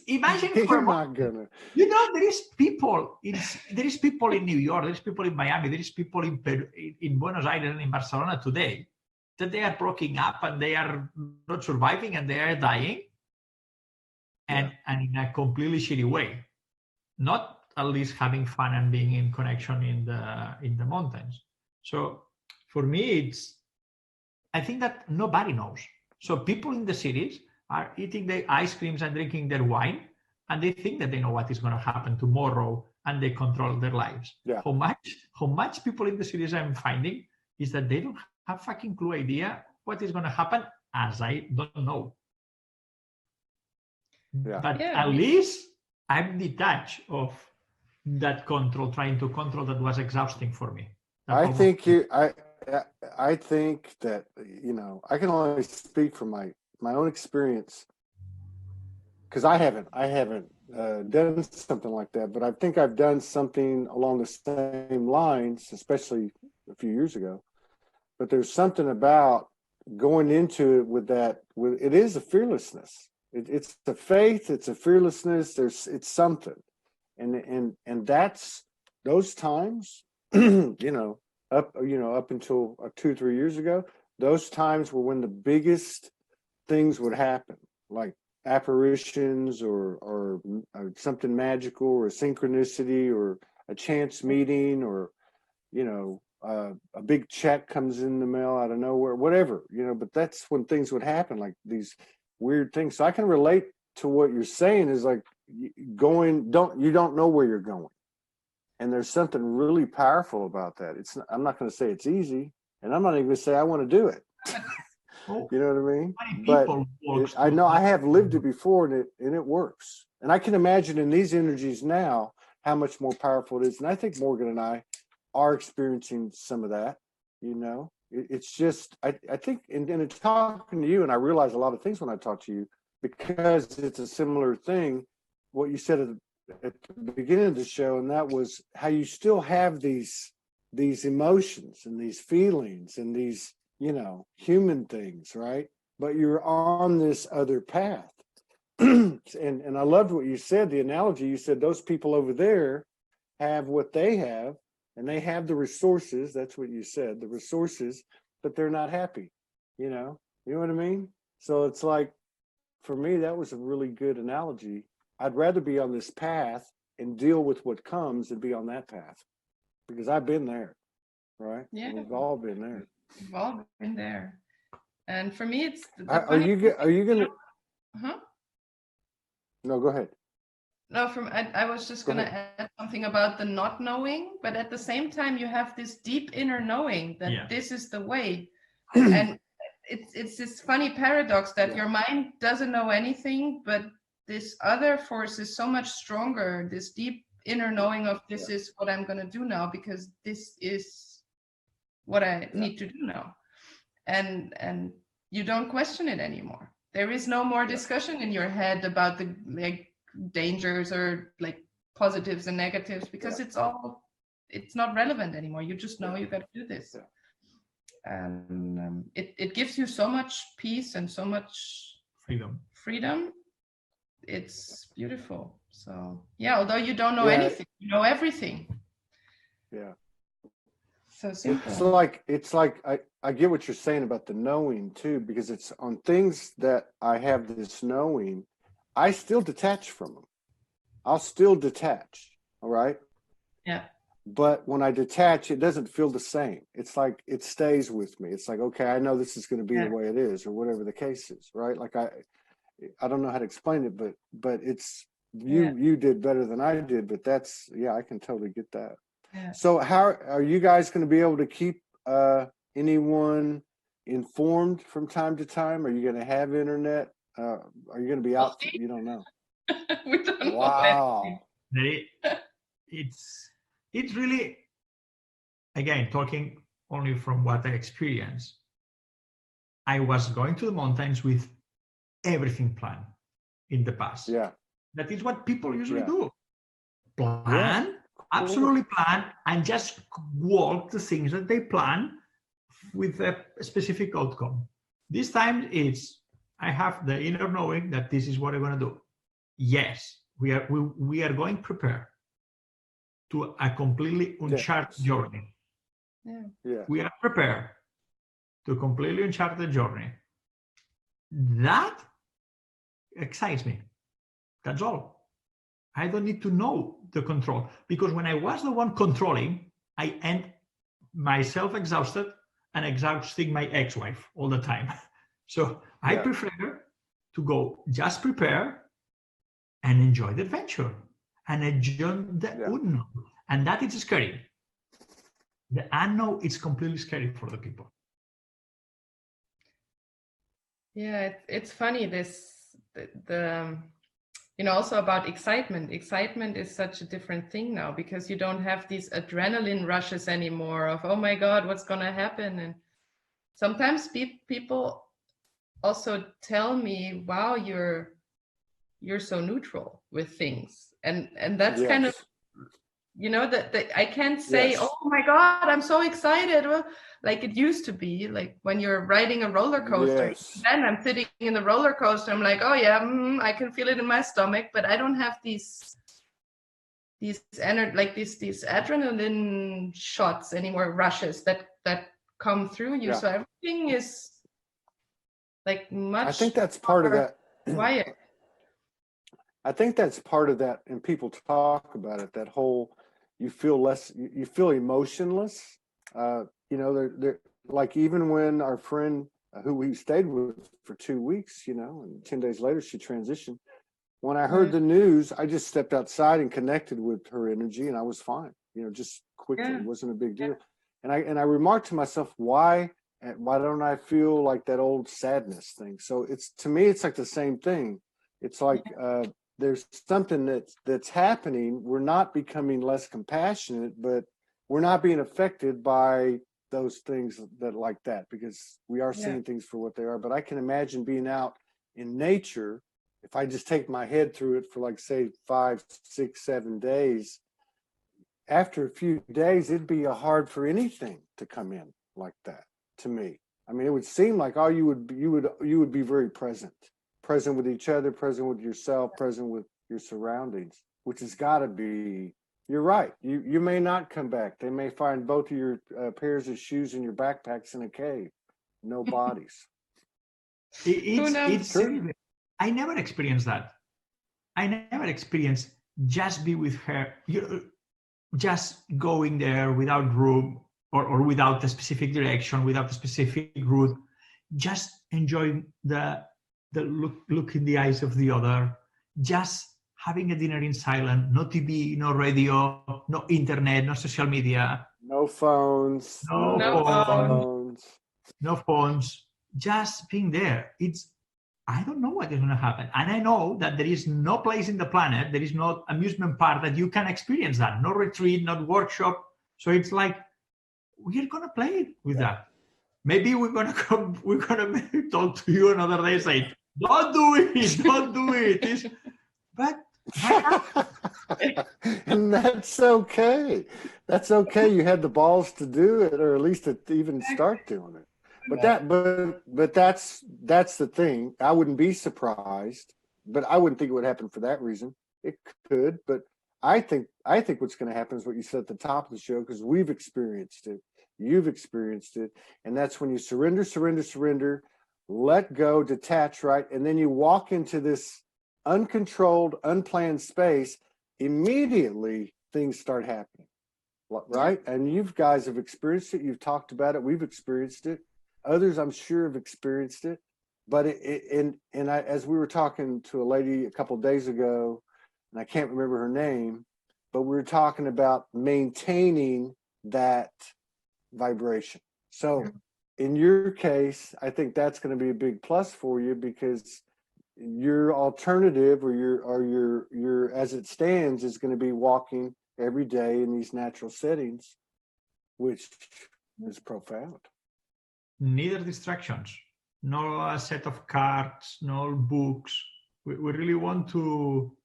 imagine for a moment, you know, there is people in New York, there's people in Miami, there is people in Peru, in Buenos Aires and in Barcelona today that they are broken up and they are not surviving and they are dying, and in a completely shitty way, not at least having fun and being in connection in the mountains. So for me, I think that nobody knows. So people in the cities are eating their ice creams and drinking their wine, and they think that they know what is going to happen tomorrow, and they control their lives. Yeah. How much people in the cities I'm finding is that they don't have fucking clue idea what is going to happen, as I don't know. Yeah. But at least I'm detached of that control, trying to control that was exhausting for me. I think that, you know, I can only speak from my own experience, because I haven't done something like that, but I think I've done something along the same lines, especially a few years ago. But there's something about going into it with that. It is a fearlessness. It's a faith. It's a fearlessness. It's something, and that's those times. Up until 2-3 years ago, those times were when the biggest things would happen, like apparitions or something magical or a synchronicity or a chance meeting, or a big check comes in the mail out of nowhere, whatever, but that's when things would happen, like these weird things. So I can relate to what you're saying, is like you don't know where you're going. And there's something really powerful about that. I'm not going to say it's easy, and I'm not even going to say I want to do it. You know what I mean? But I know I have lived it before, and it works. And I can imagine in these energies now how much more powerful it is. And I think Morgan and I are experiencing some of that. It's just I think in talking to you, and I realize a lot of things when I talk to you, because it's a similar thing. What you said at the beginning of the show, and that was how you still have these emotions and these feelings and these human things, right? But you're on this other path. and I loved what you said, the analogy you said, those people over there have what they have, and they have the resources. That's what you said, the resources, but they're not happy. You know what I mean? So it's like, for me, that was a really good analogy. I'd rather be on this path and deal with what comes than be on that path, because I've been there, right? Yeah, we've all been there. We've all been there. And for me, it's are you gonna? Huh? No, go ahead. No, I was just gonna add something about the not knowing, but at the same time, you have this deep inner knowing that this is the way, and it's this funny paradox that your mind doesn't know anything, but this other force is so much stronger. This deep inner knowing of this is what I'm gonna do now, because this is what I need to do now, and you don't question it anymore. there is no more discussion in your head about the like dangers or like positives and negatives, because it's not relevant anymore. You just know you got to do this. And it gives you so much peace and so much freedom. It's beautiful. So yeah, although you don't know anything, you know everything. Yeah. So simple. It's like I get what you're saying about the knowing too, because it's on things that I have this knowing, I still detach from them. I'll still detach. All right. Yeah. But when I detach, it doesn't feel the same. It's like it stays with me. It's like, okay, I know this is going to be the way it is, or whatever the case is, right? Like I don't know how to explain it, but it's you did better than I did, but that's I can totally get that. Yeah. So how are you guys going to be able to keep anyone informed from time to time? Are you going to have internet? Are you going to be out? You don't know. We don't know. Wow. It's really, again, talking only from what I experienced. I was going to the mountains with everything planned in the past. Yeah. That is what people usually do. Plan, absolutely plan, and just walk the things that they plan with a specific outcome. This time I have the inner knowing that this is what I'm going to do. Yes, we are going prepared to a completely uncharted journey. Yeah. We are prepared to a completely uncharted journey. That excites me. That's all. I don't need to know the control, because when I was the one controlling, I end myself exhausted and exhausting my ex-wife all the time. So I prefer to go just prepare and enjoy the adventure and enjoy the unknown. And that is scary. The unknown is completely scary for the people. Yeah, it's funny, also about excitement. Excitement is such a different thing now, because you don't have these adrenaline rushes anymore of, oh my God, what's going to happen? And sometimes people also tell me, wow, you're so neutral with things. And that's kind of, that I can't say, oh my God, I'm so excited. Well, like it used to be, like when you're riding a roller coaster. Then I'm sitting in the roller coaster. I'm like, oh yeah, I can feel it in my stomach, but I don't have these adrenaline shots anymore, rushes that come through you. So everything is like much. I think that's part of that. Quiet. I think that's part of that, and people talk about it, that whole, you feel emotionless. They're like, even when our friend who we stayed with for 2 weeks, and 10 days later she transitioned. When I heard the news, I just stepped outside and connected with her energy, and I was fine. Just quickly, it wasn't a big deal. And I remarked to myself, why don't I feel like that old sadness thing? So to me, it's like the same thing. It's like there's something that's happening. We're not becoming less compassionate, but we're not being affected by those things like that, because we are seeing things for what they are. But I can imagine being out in nature. If I just take my head through it for, like, say 5, 6, 7 days, after a few days, it'd be hard for anything to come in like that to me. I mean, it would seem like you would be very present with each other, present with yourself, present with your surroundings, which has got to be. You're right. You may not come back. They may find both of your pairs of shoes in your backpacks in a cave. No bodies. It's true. I never experienced that. I never experienced just be with her, just going there without room or without a specific direction, without a specific route, just enjoying the look in the eyes of the other, just having a dinner in silence, no TV, no radio, no internet, no social media. No phones. No phones. Just being there. I don't know what is going to happen. And I know that there is no place in the planet, there is no amusement park that you can experience that. No retreat, not workshop. So it's like, we're going to play with that. Maybe we're going to maybe talk to you another day, say, don't do it, don't do it. But and that's okay. That's okay. You had the balls to do it, or at least to even start doing it. But that's the thing. I wouldn't be surprised, but I wouldn't think it would happen for that reason. It could, but I think what's going to happen is what you said at the top of the show, because we've experienced it. You've experienced it, and that's when you surrender, let go, detach, right, and then you walk into this uncontrolled, unplanned space. Immediately, things start happening, right? And you guys have experienced it. You've talked about it. We've experienced it. Others, I'm sure, have experienced it. But as we were talking to a lady a couple of days ago, and I can't remember her name, but we were talking about maintaining that vibration. So in your case, I think that's going to be a big plus for you, because your alternative, or your as it stands, is going to be walking every day in these natural settings, which is profound. Neither distractions, no a set of cards, no books. We really want to,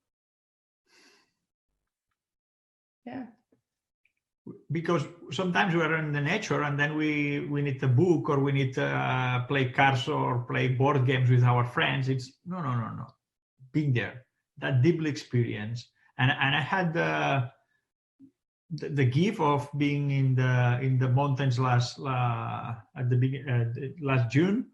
because sometimes we are in the nature and then we need a book, or we need to play cards or play board games with our friends. It's no. Being there, that deep experience. And I had the gift of being in the mountains last June,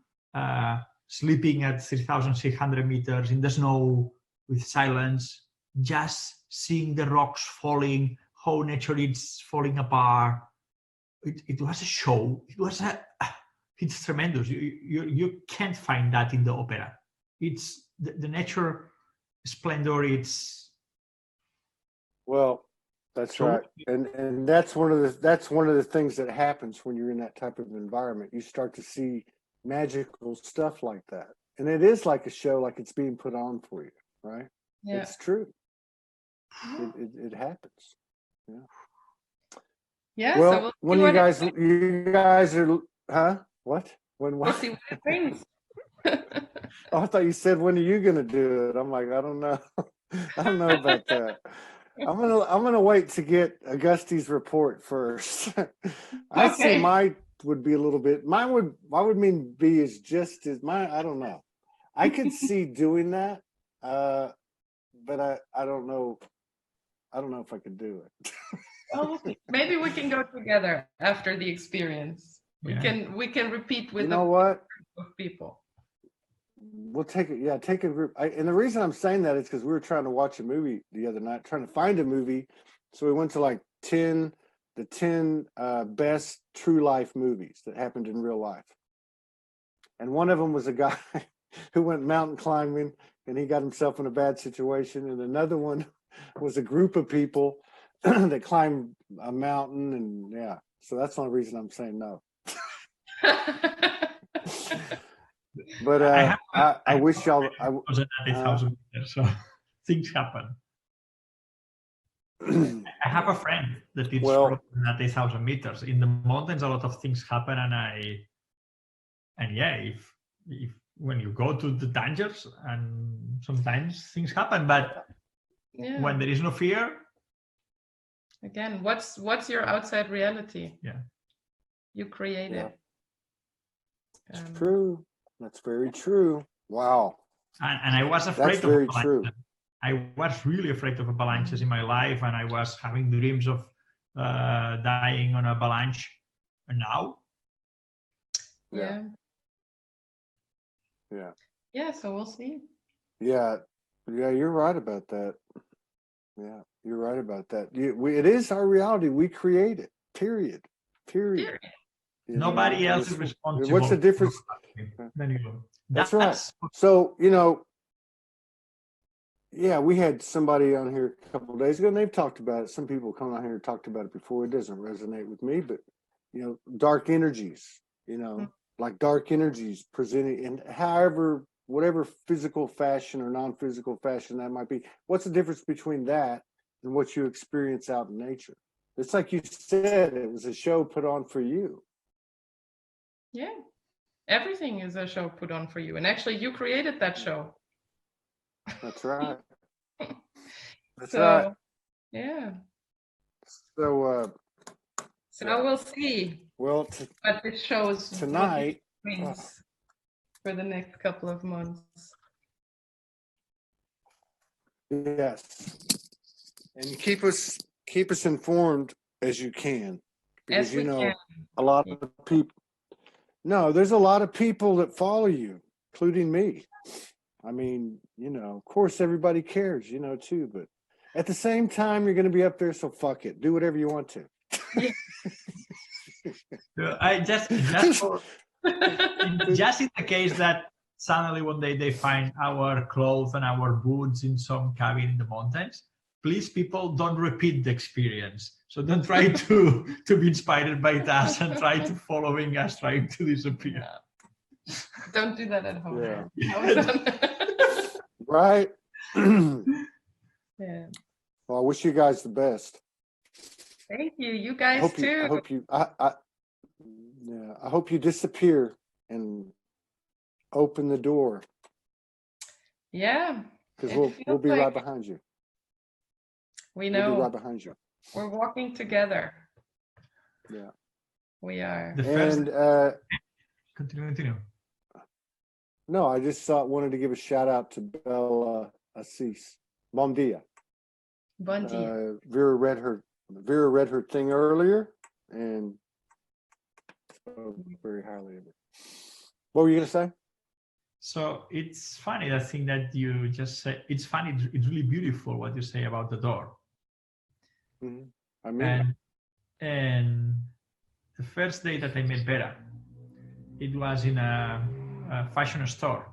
sleeping at 3,600 meters in the snow with silence, just seeing the rocks falling, how nature is falling apart. It was a show. It's tremendous. You can't find that in the opera. It's the nature splendor. It's that's right, and that's one of the things that happens when you're in that type of environment. You start to see magical stuff like that, and it is like a show, like it's being put on for you, right? Yeah. It's true. It happens. Yeah. Well, so when you guys are, huh? What? We'll see what it brings. Oh, I thought you said, when are you gonna do it? I'm like, I don't know. I don't know about that. I'm gonna wait to get Agusti's report first. I see mine would be a little bit. Mine would mean be is just as mine. I don't know. I could see doing that, but I don't know. I don't know if I could do it. Well, maybe we can go together after the experience. We can repeat with a group of people. We'll take it. Yeah, take a group. And the reason I'm saying that is because we were trying to watch a movie the other night, trying to find a movie. So we went to like the 10 best true life movies that happened in real life. And one of them was a guy who went mountain climbing and he got himself in a bad situation. And another one was a group of people that climbed a mountain. And yeah, so that's the only reason I'm saying no. But I wish y'all. I was at 8,000 meters, so things happen. I have a friend that is at 8,000 meters. In the mountains, a lot of things happen, if when you go to the dangers, and sometimes things happen, but when there is no fear. Again, what's your outside reality? Yeah, you create it. It's true. That's very true. Wow. And I was afraid. That's very true. I was really afraid of avalanches in my life, and I was having dreams of dying on an avalanche. And now? Yeah. Yeah. Yeah, so we'll see. Yeah. Yeah, you're right about that. Yeah, you're right about that. It is our reality. We create it. Period. Nobody else is responsible. What's the difference? That's right. So, we had somebody on here a couple of days ago, and they've talked about it. Some people come on here and talked about it before. It doesn't resonate with me, but dark energies, like dark energies presenting in whatever physical fashion or non-physical fashion that might be. What's the difference between that and what you experience out in nature? It's like you said, it was a show put on for you. Yeah. Everything is a show put on for you. And actually, you created that show. That's right. That's So, right. yeah. So, So we'll see well, what this shows tonight brings for the next couple of months. yes, and keep us informed as you can, because As we can. a lot of people. No, there's a lot of people that follow you, including me. I mean, of course, everybody cares, too. But at the same time, you're going to be up there, so fuck it. Do whatever you want to. Yeah. I just in the case that suddenly one day they find our clothes and our boots in some cabin in the mountains, please, people, don't repeat the experience. So don't try to be inspired by us and try to following us, trying to disappear. Don't do that at home. Yeah. Right? Yeah. Well, I wish you guys the best. Thank you. You guys too. I hope you disappear and open the door. Yeah. Because we'll be right behind you. We know. We'll be right behind you. We're walking together. Yeah. We are. Continue. No, I just wanted to give a shout out to Bella Assis. Bom dia. Bon dia. Vera read her thing earlier and spoke very highly of it. What were you gonna say? So it's funny, that thing that you just said. It's funny. It's really beautiful what you say about the door. Mm-hmm. I mean, and the first day that I met Vera, it was in a fashion store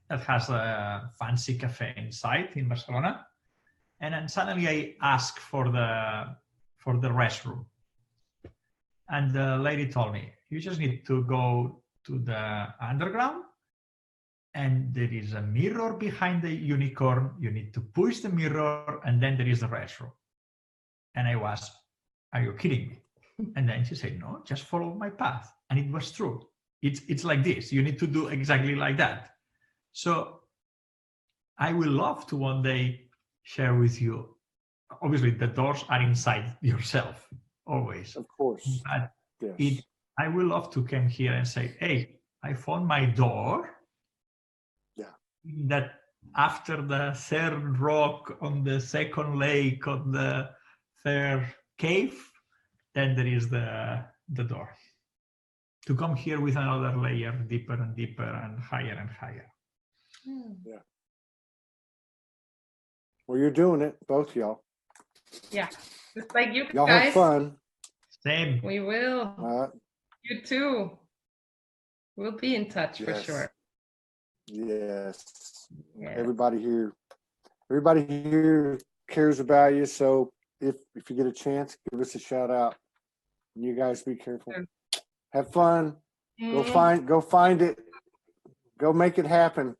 that has a fancy cafe inside in Barcelona. And then suddenly I asked for the restroom. And the lady told me, you just need to go to the underground, and there is a mirror behind the unicorn. You need to push the mirror, and then there is the restroom. And I was, are you kidding me? And then she said, no, just follow my path. And it was true. It's like this. You need to do exactly like that. So I will love to one day share with you. Obviously, the doors are inside yourself, always. Of course. But yes. I will love to come here and say, hey, I found my door. Yeah. That after the third rock on the second lake, on the third cave, then there is the door. To come here with another layer, deeper and deeper and higher and higher. Yeah. Well, you're doing it, both y'all. Yeah. Just like you y'all guys. Have fun. Same. We will. You too. We'll be in touch for sure. Yes. Everybody here cares about you. So if you get a chance, give us a shout out. And you guys be careful. Have fun. Go find it. Go make it happen.